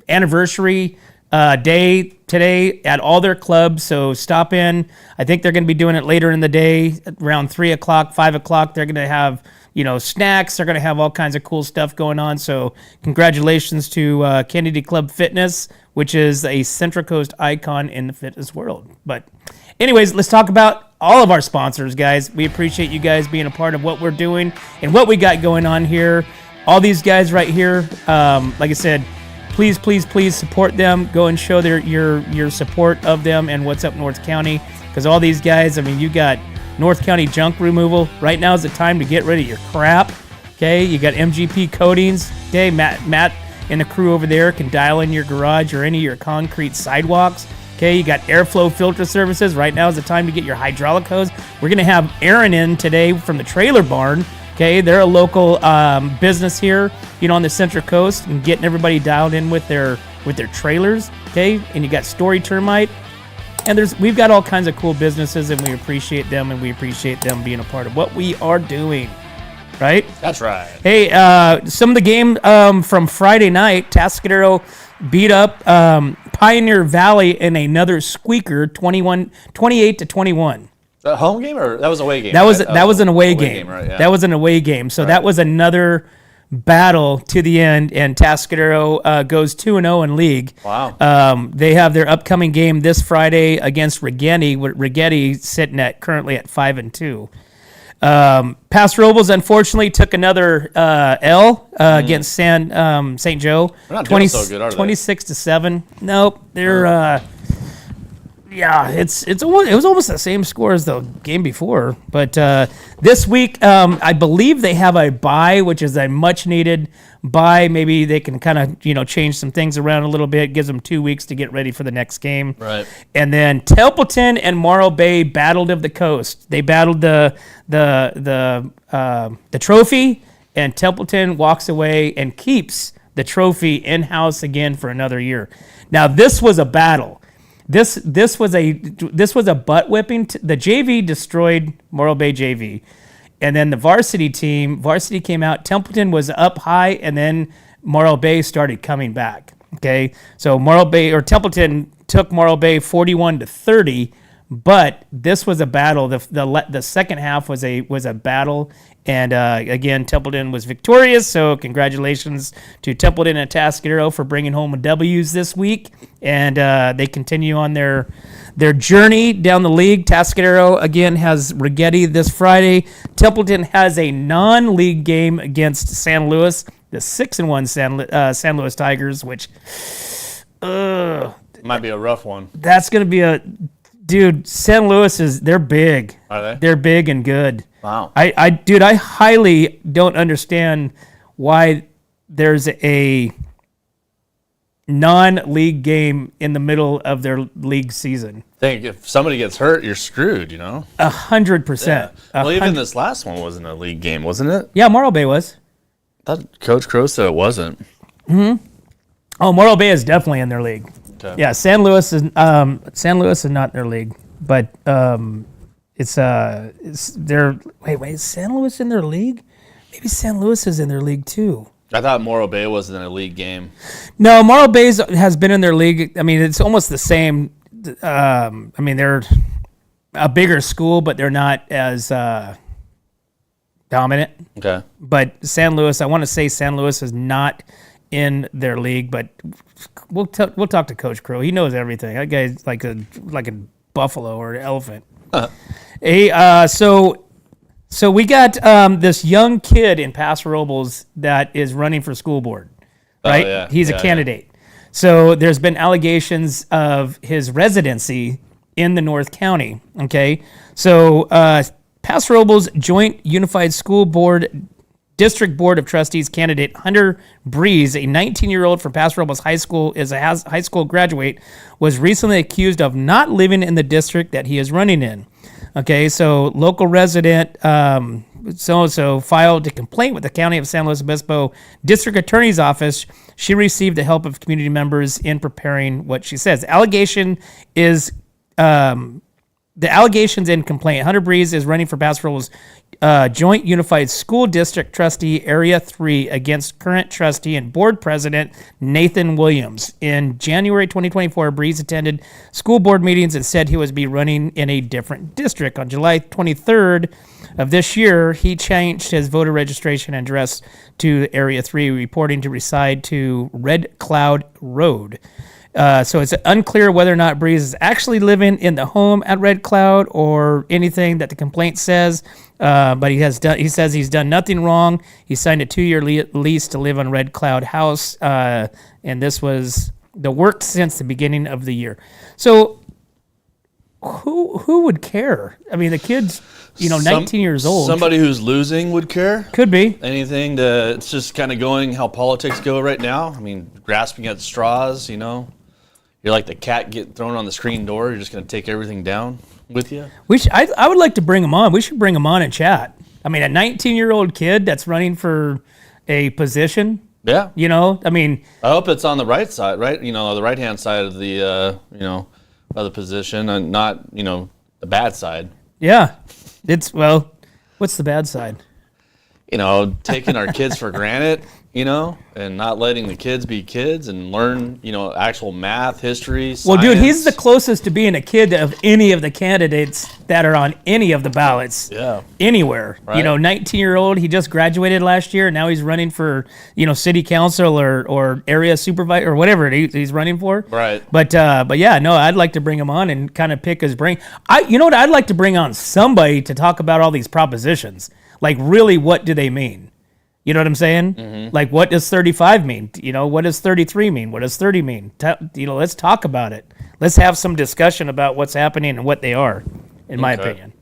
A: anniversary day today at all their clubs. So stop in. I think they're going to be doing it later in the day, around 3 o'clock, 5 o'clock. They're going to have snacks. They're going to have all kinds of cool stuff going on. So congratulations to Kennedy Club Fitness, which is a Central Coast icon in the fitness world. But anyways, let's talk about all of our sponsors, guys. We appreciate you guys being a part of what we're doing and what we got going on here. All these guys right here, like I said, please support them. Go and show your support of them and What's Up North County. Because all these guys, I mean, you got North County junk removal. Right now is the time to get rid of your crap. Okay, you got MGP coatings. Okay, Matt and the crew over there can dial in your garage or any of your concrete sidewalks. Okay, you got airflow filter services. Right now is the time to get your hydraulic hose. We're gonna have Aaron in today from the Trailer Barn. Okay, they're a local business here, on the Central Coast, and getting everybody dialed in with their trailers. Okay, and you got Story Termite. And we've got all kinds of cool businesses, and we appreciate them, and we appreciate them being a part of what we are doing. Right?
B: That's right.
A: Hey, some of the game from Friday night, Atascadero beat up Pioneer Valley in another squeaker, 28-21.
B: A home game or that was an away game?
A: That was an away game.
B: Right, yeah.
A: That was an away game. So that was another battle to the end, and Tascadero goes 2-0 in league.
B: Wow.
A: They have their upcoming game this Friday against Rigetti, with Rigetti sitting currently at 5-2. Paso Robles unfortunately took another L against St. Joe.
B: They're not doing so good, are they?
A: 26-7. Nope, they're yeah, it was almost the same score as the game before. But this week, I believe they have a bye, which is a much needed bye. Maybe they can kind of change some things around a little bit. Gives them 2 weeks to get ready for the next game.
B: Right.
A: And then Templeton and Morro Bay battled of the coast. They battled the trophy, and Templeton walks away and keeps the trophy in house again for another year. Now this was a battle. This was a butt whipping. The JV destroyed Morro Bay JV, and then the varsity came out. Templeton was up high, and then Morro Bay started coming back. Okay, so Templeton took Morro Bay 41-30, but this was a battle. The second half was a battle, and again Templeton was victorious. So congratulations to Templeton and Tascadero for bringing home W's this week, and they continue on their journey down the league. Tascadero again has Rigetti this Friday. Templeton has a non-league game against San Luis, the 6-1 San Luis Tigers, which
B: might be a rough one.
A: That's going to be dude, San Luis they're big.
B: Are they?
A: They're big and good.
B: Wow.
A: I highly don't understand why there's a non-league game in the middle of their league season.
B: Think if somebody gets hurt, you're screwed,
A: 100%.
B: Yeah. Well, even this last one wasn't a league game, wasn't it?
A: Yeah, Morro Bay was.
B: I thought Coach Crow said it wasn't.
A: Mm-hmm. Oh, Morro Bay is definitely in their league. Okay. Yeah, San Luis is not in their league, but it's their wait, is San Luis in their league? Maybe San Luis is in their league too.
B: I thought Morro Bay wasn't in a league game.
A: No, Morro Bay has been in their league. I mean, it's almost the same. I mean, they're a bigger school, but they're not as dominant.
B: Okay.
A: But San Luis, I want to say San Luis is not in their league, but we'll talk to Coach Crow. He knows everything. That guy's like a buffalo or an elephant. Hey, so we got this young kid in Paso Robles that is running for school board, right?
B: Oh, yeah.
A: He's a candidate. Yeah. So there's been allegations of his residency in the North County. Okay, so Paso Robles Joint Unified School Board District Board of Trustees candidate Hunter Breeze, a 19-year-old from Paso Robles High School, is a high school graduate, was recently accused of not living in the district that he is running in. Okay, so local resident so-and-so filed a complaint with the County of San Luis Obispo District Attorney's Office. She received the help of community members in preparing what she says. The allegations in complaint. Hunter Breeze is running for Paso Robles Joint Unified School District Trustee Area 3 against current trustee and board president Nathan Williams. In January 2024, Breeze attended school board meetings and said he would be running in a different district. On July 23rd of this year, he changed his voter registration address to Area 3, reporting to reside to Red Cloud Road. So it's unclear whether or not Breeze is actually living in the home at Red Cloud or anything that the complaint says. But he says he's done nothing wrong. He signed a 2-year lease to live on Red Cloud House, and this was the work since the beginning of the year. So who would care? I mean, the kid's 19 years old.
B: Somebody who's losing would care.
A: Could be
B: anything. It's just kind of going how politics go right now. I mean, grasping at straws. You're like the cat getting thrown on the screen door. You're just going to take everything down with you.
A: I would like to bring him on. We should bring him on and chat. I mean, a 19-year-old kid that's running for a position.
B: Yeah.
A: I mean,
B: I hope it's on the right side, right? The right-hand side of the, of the position, and not, the bad side.
A: Yeah. What's the bad side?
B: Taking our kids for granted. you know, and not letting the kids be kids and learn, you know, actual math, history, science.
A: Well, dude, he's the closest to being a kid of any of the candidates that are on any of the ballots.
B: Yeah.
A: Anywhere.
B: Right.
A: You know, 19-year-old, he just graduated last year. Now he's running for, you know, city council or area supervisor or whatever he's running for.
B: Right.
A: But yeah, no, I'd like to bring him on and kind of pick his brain. You know what? I'd like to bring on somebody to talk about all these propositions. Like, really, what do they mean? You know what I'm saying?
B: Mm-hmm.
A: Like, what does 35 mean? You know, what does 33 mean? What does 30 mean? You know, let's talk about it. Let's have some discussion about what's happening and what they are, in my opinion.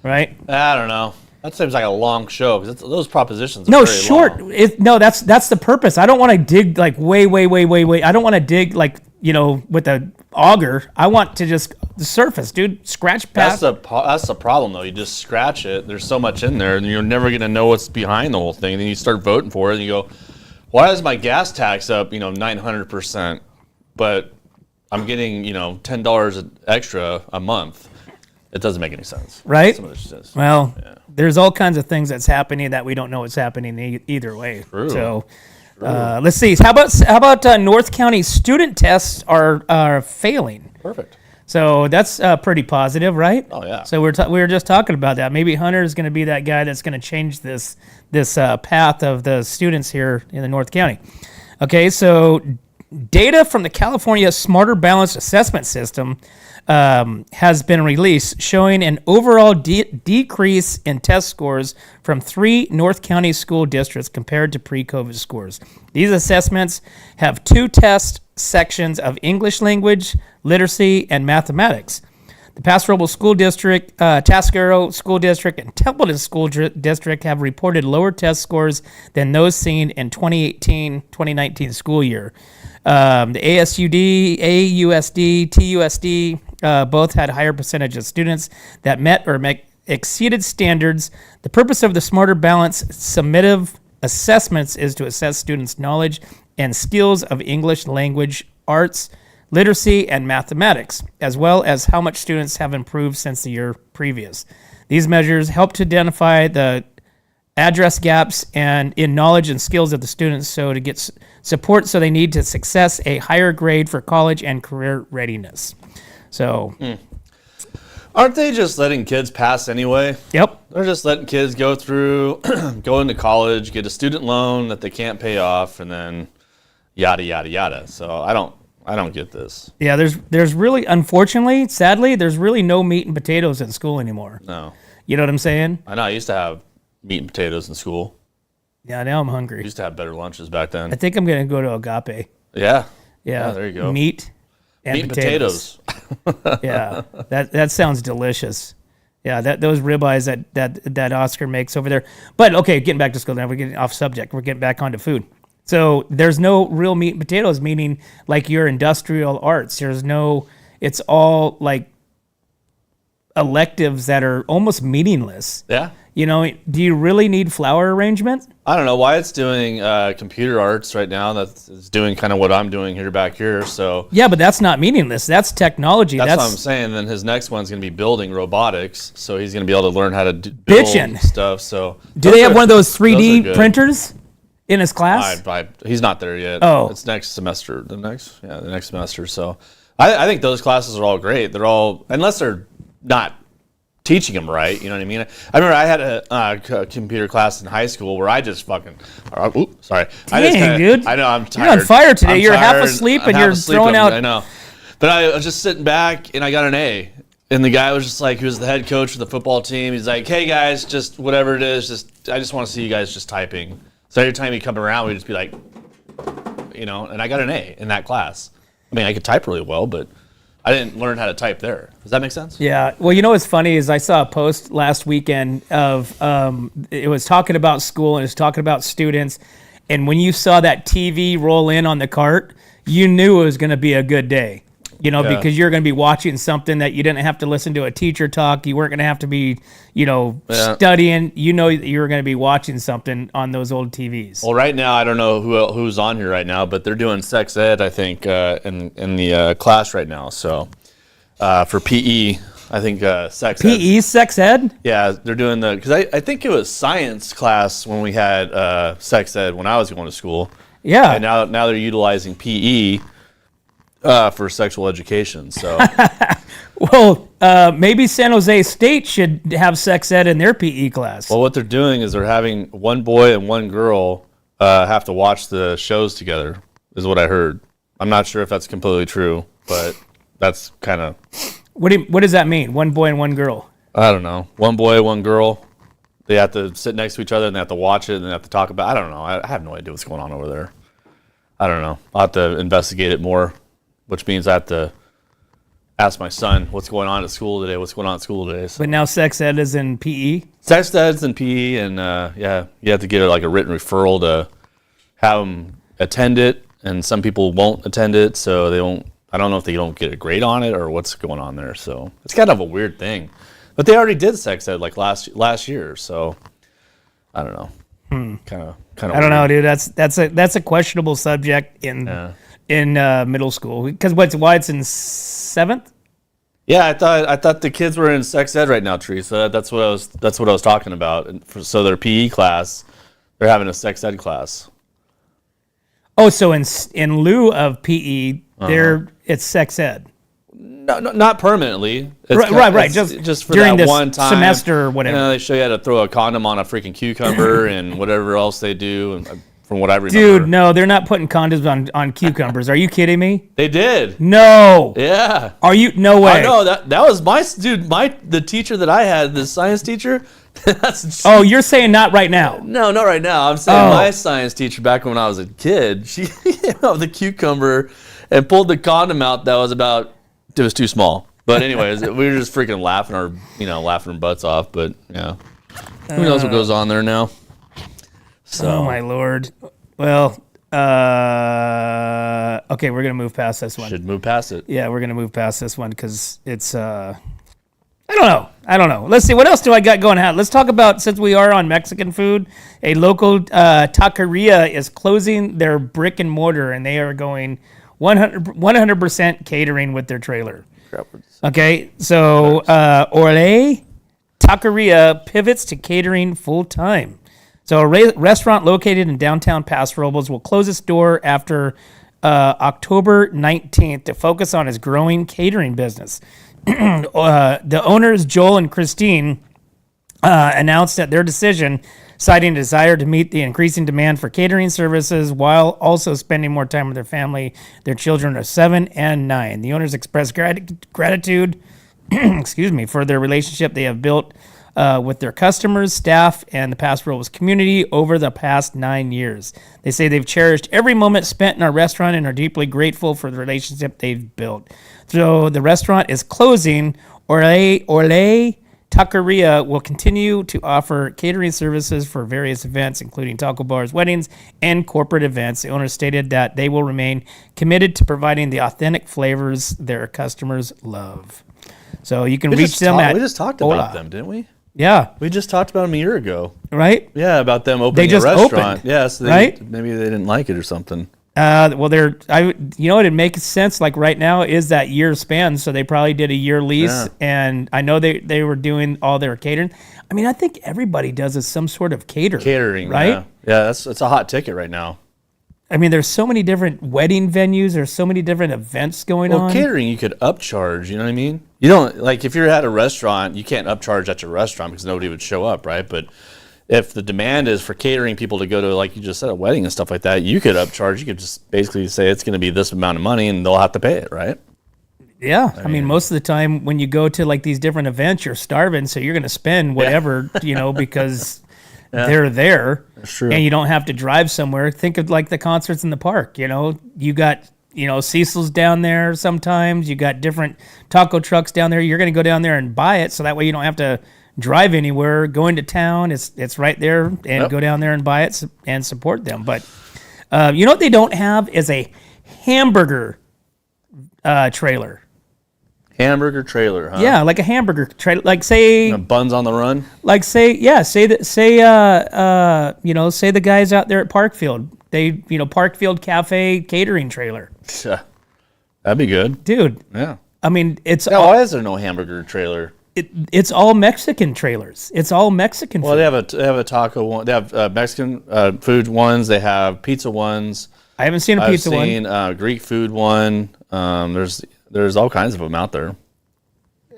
A: Right?
B: I don't know. That seems like a long show because those propositions are
A: No,
B: very
A: short.
B: long.
A: No, that's the purpose. I don't want to dig like way. I don't want to dig like, you know, with a auger. I want to just the surface, dude. Scratch past.
B: That's the problem, though. You just scratch it. There's so much in there, and you're never going to know what's behind the whole thing. And then you start voting for it, and you go, why is my gas tax up, you know, 900%, but I'm getting, you know, $10 extra a month? It doesn't make any sense.
A: Right? Well,
B: yeah.
A: There's all kinds of things that's happening that we don't know what's happening either way.
B: True.
A: So let's see. How about North County student tests are failing?
B: Perfect.
A: So that's pretty positive, right?
B: Oh, yeah.
A: So we were just talking about that. Maybe Hunter is going to be that guy that's going to change this path of the students here in the North County. Okay, so data from the California Smarter Balanced Assessment System has been released, showing an overall decrease in test scores from 3 North County school districts compared to pre-COVID scores. These assessments have 2 test sections of English language, literacy, and mathematics. The Paso Robles School District, Tascaro School District, and Templeton School District have reported lower test scores than those seen in 2018-2019 school year. The ASUD, AUSD, TUSD both had higher percentage of students that met or exceeded standards. The purpose of the Smarter Balance summative assessments is to assess students' knowledge and skills of English language, arts, literacy, and mathematics, as well as how much students have improved since the year previous. These measures help to identify the address gaps and in knowledge and skills of the students so to get support so they need to success a higher grade for college and career readiness. So
B: aren't they just letting kids pass anyway?
A: Yep.
B: They're just letting kids go through, go into college, get a student loan that they can't pay off, and then yada, yada, yada. So I don't get this.
A: Yeah, there's really, unfortunately, sadly, there's really no meat and potatoes in school anymore.
B: No.
A: You know what I'm saying?
B: I know. I used to have meat and potatoes in school.
A: Yeah, now I'm hungry.
B: I used to have better lunches back then.
A: I think I'm going to go to Agape.
B: Yeah.
A: Yeah,
B: there you go.
A: Meat and potatoes. Yeah, that sounds delicious. Yeah, those ribeyes that Oscar makes over there. But okay, getting back to school now, we're getting off subject. We're getting back onto food. So there's no real meat and potatoes, meaning like your industrial arts. There's no. It's all like electives that are almost meaningless.
B: Yeah.
A: You know, do you really need flower arrangement?
B: I don't know why it's doing computer arts right now. That's doing kind of what I'm doing back here. So
A: yeah, but that's not meaningless. That's technology.
B: That's what I'm saying. Then his next one's going to be building robotics. So he's going to be able to learn how to build stuff. So
A: do they have one of those 3D printers in his class?
B: He's not there yet.
A: Oh,
B: it's next semester. The next semester. So I think those classes are all great. They're all, unless they're not teaching them right, you know what I mean? I remember I had a computer class in high school where I just fucking, sorry.
A: Dang, dude.
B: I know, I'm tired.
A: You're on fire today.
B: I'm
A: You're
B: tired.
A: half asleep
B: I'm
A: and
B: half
A: you're
B: asleep.
A: throwing out.
B: I know. But I was just sitting back and I got an A. And the guy was just like, he was the head coach of the football team. He's like, hey guys, just whatever it is, I just want to see you guys just typing. So every time he'd come around, we'd just be like, you know, and I got an A in that class. I mean, I could type really well, but I didn't learn how to type there. Does that make sense?
A: Yeah. Well, you know what's funny is I saw a post last weekend of it was talking about school and it was talking about students. And when you saw that TV roll in on the cart, you knew it was going to be a good day. You know, because you're going to be watching something that you didn't have to listen to a teacher talk. You weren't going to have to be, you know, studying. You know, you were going to be watching something on those old TVs.
B: Well, right now, I don't know who's on here right now, but they're doing sex ed, I think, in the class right now. So for PE, I think sex ed.
A: PE, sex ed?
B: Yeah, they're doing because I think it was science class when we had sex ed when I was going to school.
A: Yeah.
B: And now they're utilizing PE for sexual education. So,
A: Well, maybe San Jose State should have sex ed in their PE class.
B: well, what they're doing is they're having one boy and one girl have to watch the shows together, is what I heard. I'm not sure if that's completely true, but that's kind of,
A: What does that mean? One boy and one girl?
B: I don't know. One boy, one girl. They have to sit next to each other and they have to watch it and they have to talk about. I don't know. I have no idea what's going on over there. I don't know. I'll have to investigate it more, which means I have to ask my son what's going on at school today. What's going on at school today? So
A: But now sex ed is in PE?
B: sex ed's in PE, and yeah, you have to get like a written referral to have them attend it, and some people won't attend it, so they won't. I don't know if they don't get a grade on it or what's going on there. So it's kind of a weird thing. But they already did sex ed like last year, so I don't know. Kind of.
A: I don't know, dude. That's a questionable subject in middle school because why it's in 7th?
B: Yeah, I thought the kids were in sex ed right now, Teresa. That's what I was talking about. And so their PE class, they're having a sex ed class.
A: Oh, so in lieu of PE, it's sex ed.
B: No, not permanently. It's
A: Right.
B: it's
A: Just
B: for
A: during
B: that
A: this
B: one time
A: semester or whatever.
B: You know, they show you how to throw a condom on a freaking cucumber and whatever else they do. And from what I remember,
A: Dude, no, they're not putting condoms on cucumbers. Are you kidding me?
B: they did.
A: No.
B: Yeah.
A: Are you? No way.
B: I know that was the teacher that I had, the science teacher.
A: Oh, you're saying not right now.
B: No, not right now. I'm saying my science teacher back when I was a kid, she came out with the cucumber and pulled the condom out that was it was too small. But anyways, we were just freaking laughing our butts off. But yeah, who knows what goes on there now? So.
A: Oh my Lord. Well, okay, we're gonna move past this one.
B: Should move past it.
A: Yeah, we're gonna move past this one because it's I don't know. Let's see, what else do I got going on? Let's talk about, since we are on Mexican food, a local taqueria is closing their brick and mortar, and they are going 100% catering with their trailer. Okay, so Orle Taqueria pivots to catering full time. So a restaurant located in downtown Paso Robles will close its door after October 19th to focus on its growing catering business. The owners, Joel and Christine, announced that their decision, citing a desire to meet the increasing demand for catering services while also spending more time with their family. Their children are 7 and 9. The owners expressed gratitude for their relationship they have built with their customers, staff, and the Paso Robles community over the past 9 years. They say they've cherished every moment spent in our restaurant and are deeply grateful for the relationship they've built. So the restaurant is closing. Orle Taqueria will continue to offer catering services for various events, including taco bars, weddings, and corporate events. The owners stated that they will remain committed to providing the authentic flavors their customers love. So you can reach them at...
B: We just talked about them, didn't we?
A: Yeah.
B: We just talked about them a year ago.
A: Right?
B: Yeah, about them opening
A: just
B: a restaurant.
A: opened,
B: Yes,
A: right?
B: Maybe they didn't like it or something.
A: Well, you know what, it makes sense. Like right now is that year span, so they probably did a year lease, and I know they were doing all their catering. I mean, I think everybody does some sort of catering, right?
B: Yeah, it's a hot ticket right now.
A: I mean, there's so many different wedding venues. There's so many different events going on.
B: Well, catering, you could upcharge. You know what I mean? You don't, like, if you're at a restaurant, you can't upcharge at your restaurant because nobody would show up, right? But if the demand is for catering people to go to, like you just said, a wedding and stuff like that, you could upcharge. You could just basically say it's going to be this amount of money and they'll have to pay it, right?
A: Yeah. I mean, most of the time when you go to like these different events, you're starving. So you're going to spend whatever, because they're there.
B: That's true.
A: And you don't have to drive somewhere. Think of like the concerts in the park, you got, Cecil's down there sometimes. You got different taco trucks down there. You're going to go down there and buy it. So that way you don't have to drive anywhere, go into town. It's right there, and go down there and buy it and support them. But you know what they don't have is a hamburger trailer.
B: Hamburger trailer, huh?
A: Yeah, like a hamburger trailer. Like say
B: buns on the run.
A: Like say the guys out there at Parkfield. Parkfield Cafe catering trailer.
B: Yeah, that'd be good,
A: dude.
B: Yeah.
A: I mean,
B: why is there no hamburger trailer?
A: It's all Mexican trailers. It's all Mexican food.
B: Well, they have a taco one. They have Mexican food ones. They have pizza ones.
A: I haven't seen a pizza one.
B: I've seen Greek food one. There's all kinds of them out there.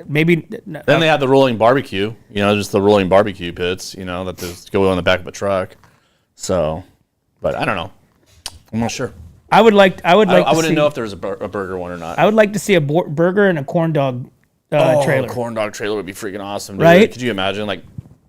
A: Maybe.
B: Then they have the rolling barbecue. Just the rolling barbecue pits. That just go on the back of a truck. So, but I don't know. I'm not sure.
A: I wouldn't
B: know if there was a burger one or not.
A: I would like to see a burger and a corn dog trailer.
B: A corn dog trailer would be freaking awesome, dude.
A: Right?
B: Could you imagine,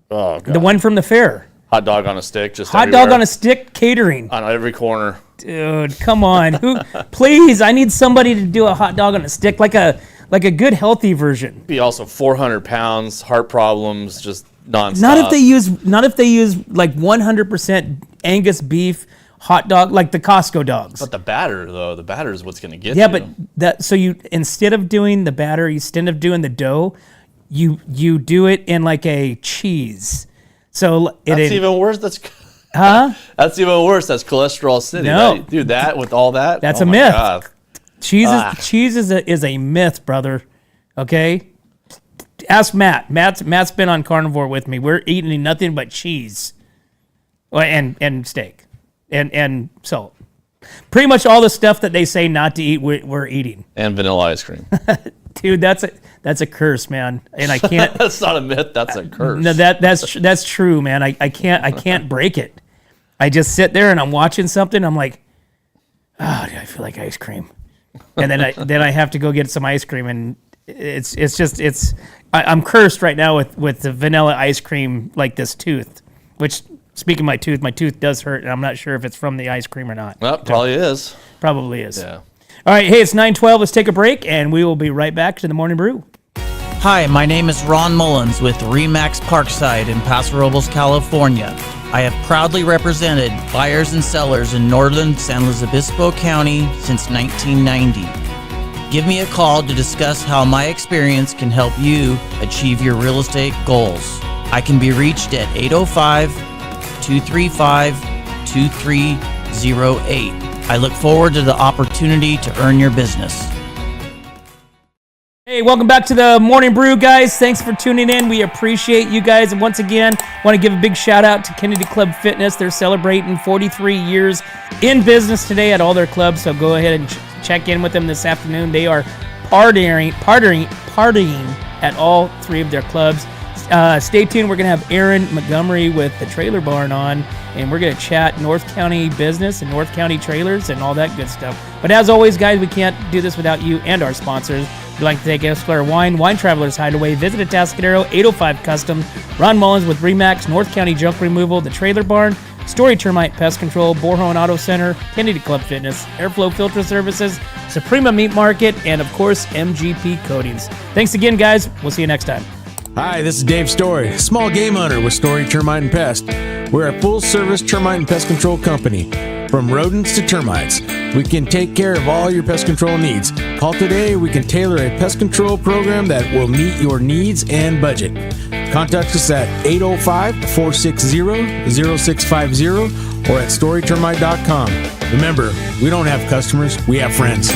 B: oh god,
A: the one from the fair?
B: Hot dog on a stick, just
A: hot
B: everywhere.
A: dog on a stick catering
B: on every corner.
A: Dude, come on, please! I need somebody to do a hot dog on a stick, like a good healthy version.
B: Be also 400 pounds, heart problems, just nonstop.
A: Not if they use like 100% Angus beef hot dog, like the Costco dogs.
B: But the batter is what's going to get
A: you.
B: Yeah,
A: but so you, instead of doing the batter, instead of doing the dough, you do it in like a cheese. So
B: that's even worse. That's even worse. That's cholesterol city.
A: No,
B: dude, that with all that.
A: That's a myth. God. Cheese is a myth, brother. Okay, ask Matt. Matt's been on carnivore with me. We're eating nothing but cheese, and steak. And salt. Pretty much all the stuff that they say not to eat, we're eating. And vanilla ice cream. Dude, that's a curse, man. And I can't.
B: That's not a myth. That's a curse.
A: No, that's true, man. I can't break it. I just sit there and I'm watching something. I'm like, I feel like ice cream. And then I have to go get some ice cream, and I'm cursed right now with the vanilla ice cream, like this tooth, which. Speaking of my tooth does hurt, and I'm not sure if it's from the ice cream or not.
B: Well, probably is.
A: Probably is.
B: Yeah.
A: All right, hey, it's 9:12. Let's take a break, and we will be right back to the Morning Brew.
L: Hi, my name is Ron Mullins with Remax Parkside in Paso Robles, California. I have proudly represented buyers and sellers in northern San Luis Obispo County since 1990. Give me a call to discuss how my experience can help you achieve your real estate goals. I can be reached at 805-235-2308. I look forward to the opportunity to earn your business.
A: Hey, welcome back to the Morning Brew, guys. Thanks for tuning in. We appreciate you guys. And once again, want to give a big shout out to Kennedy Club Fitness. They're celebrating 43 years in business today at all their clubs. So go ahead and check in with them this afternoon. They are partying at all three of their clubs. Stay tuned. We're going to have Aaron Montgomery with the Trailer Barn on, and we're going to chat North County business and North County trailers and all that good stuff. But as always, guys, we can't do this without you and our sponsors. If you'd like to take Esclair Wine Travelers Hideaway, visit Atascadero, 805 Custom, Ron Mullins with Remax, North County Junk Removal, the Trailer Barn, Story Termite Pest Control, Borhone Auto Center, Kennedy Club Fitness, Airflow Filter Services, Suprema Meat Market, and of course, MGP Coatings. Thanks again, guys. We'll see you next time.
M: Hi, this is Dave Story, small game hunter with Story Termite and Pest. We're a full-service termite and pest control company. From rodents to termites, we can take care of all your pest control needs. Call today, we can tailor a pest control program that will meet your needs and budget. Contact us at 805-460-0650 or at storytermite.com. Remember, we don't have customers, we have friends.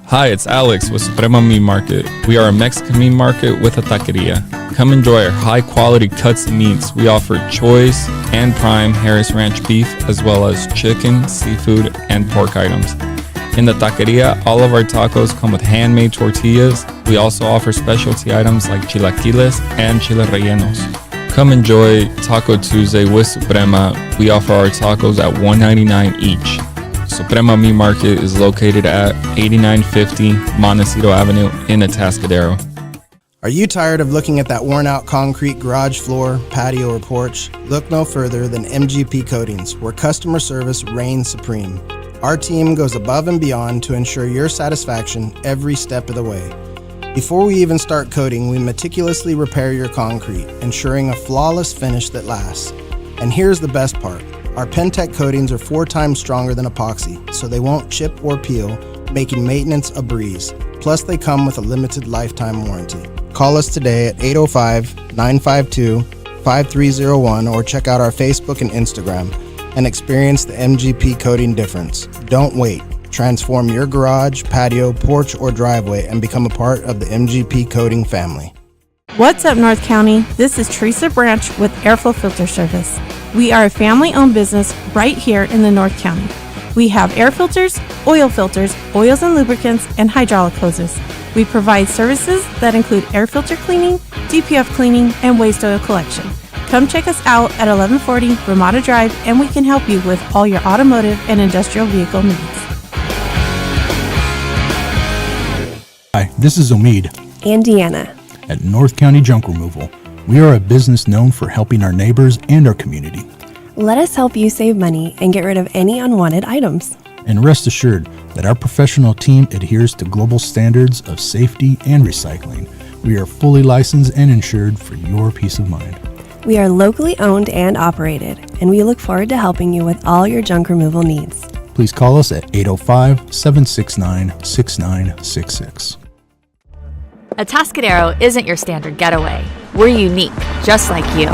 C: Hi, it's Alex with Suprema Meat Market. We are a Mexican meat market with a taqueria. Come enjoy our high-quality cuts and meats. We offer choice and prime Harris Ranch beef, as well as chicken, seafood, and pork items. In the taqueria, all of our tacos come with handmade tortillas. We also offer specialty items like chilaquiles and chile rellenos. Come enjoy Taco Tuesday with Suprema. We offer our tacos at $1.99 each. Suprema Meat Market is located at 8950 Montecito Avenue in Atascadero.
D: Are you tired of looking at that worn-out concrete garage floor, patio, or porch? Look no further than MGP Coatings, where customer service reigns supreme. Our team goes above and beyond to ensure your satisfaction every step of the way. Before we even start coating, we meticulously repair your concrete, ensuring a flawless finish that lasts. And here's the best part. Our Pentec coatings are 4 times stronger than epoxy, so they won't chip or peel, making maintenance a breeze. Plus, they come with a limited lifetime warranty. Call us today at 805-952-5301 or check out our Facebook and Instagram and experience the MGP coating difference. Don't wait. Transform your garage, patio, porch, or driveway and become a part of the MGP Coating family.
F: What's up, North County? This is Teresa Branch with Airflow Filter Service. We are a family-owned business right here in the North County. We have air filters, oils and lubricants, and hydraulic hoses. We provide services that include air filter cleaning, DPF cleaning, and waste oil collection. Come check us out at 1140 Ramada Drive, and we can help you with all your automotive and industrial vehicle needs.
G: Hi, this is Omid
H: And Deanna.
G: at North County Junk Removal. We are a business known for helping our neighbors and our community.
H: Let us help you save money and get rid of any unwanted items.
G: And rest assured that our professional team adheres to global standards of safety and recycling. We are fully licensed and insured for your peace of mind.
H: We are locally owned and operated, and we look forward to helping you with all your junk removal needs.
G: Please call us at 805-769-6966.
K: Atascadero isn't your standard getaway. We're unique, just like you.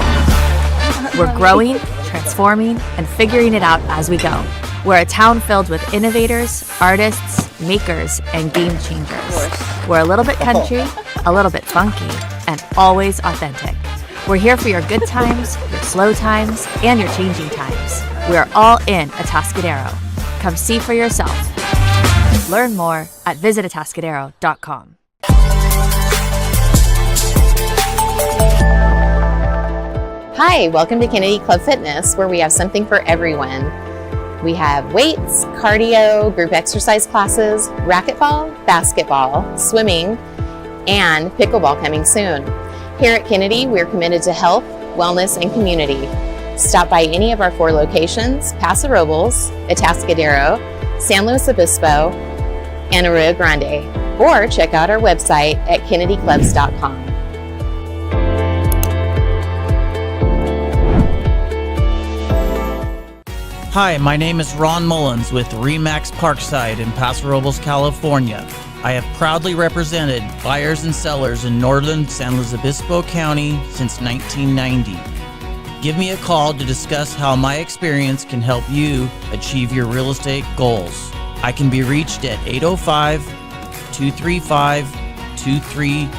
K: We're growing, transforming, and figuring it out as we go. We're a town filled with innovators, artists, makers, and game changers. We're a little bit country, a little bit funky, and always authentic. We're here for your good times, your slow times, and your changing times. We're all in Atascadero. Come see for yourself. Learn more at visitatascadero.com.
N: Hi, welcome to Kennedy Club Fitness, where we have something for everyone. We have weights, cardio, group exercise classes, racquetball, basketball, swimming, and pickleball coming soon. Here at Kennedy, we're committed to health, wellness, and community. Stop by any of our 4 locations: Paso Robles, Atascadero, San Luis Obispo, and Arroyo Grande, or check out our website at kennedyclubs.com.
L: Hi, my name is Ron Mullins with Remax Parkside in Paso Robles, California. I have proudly represented buyers and sellers in northern San Luis Obispo County since 1990. Give me a call to discuss how my experience can help you achieve your real estate goals. I can be reached at 805-235-2308.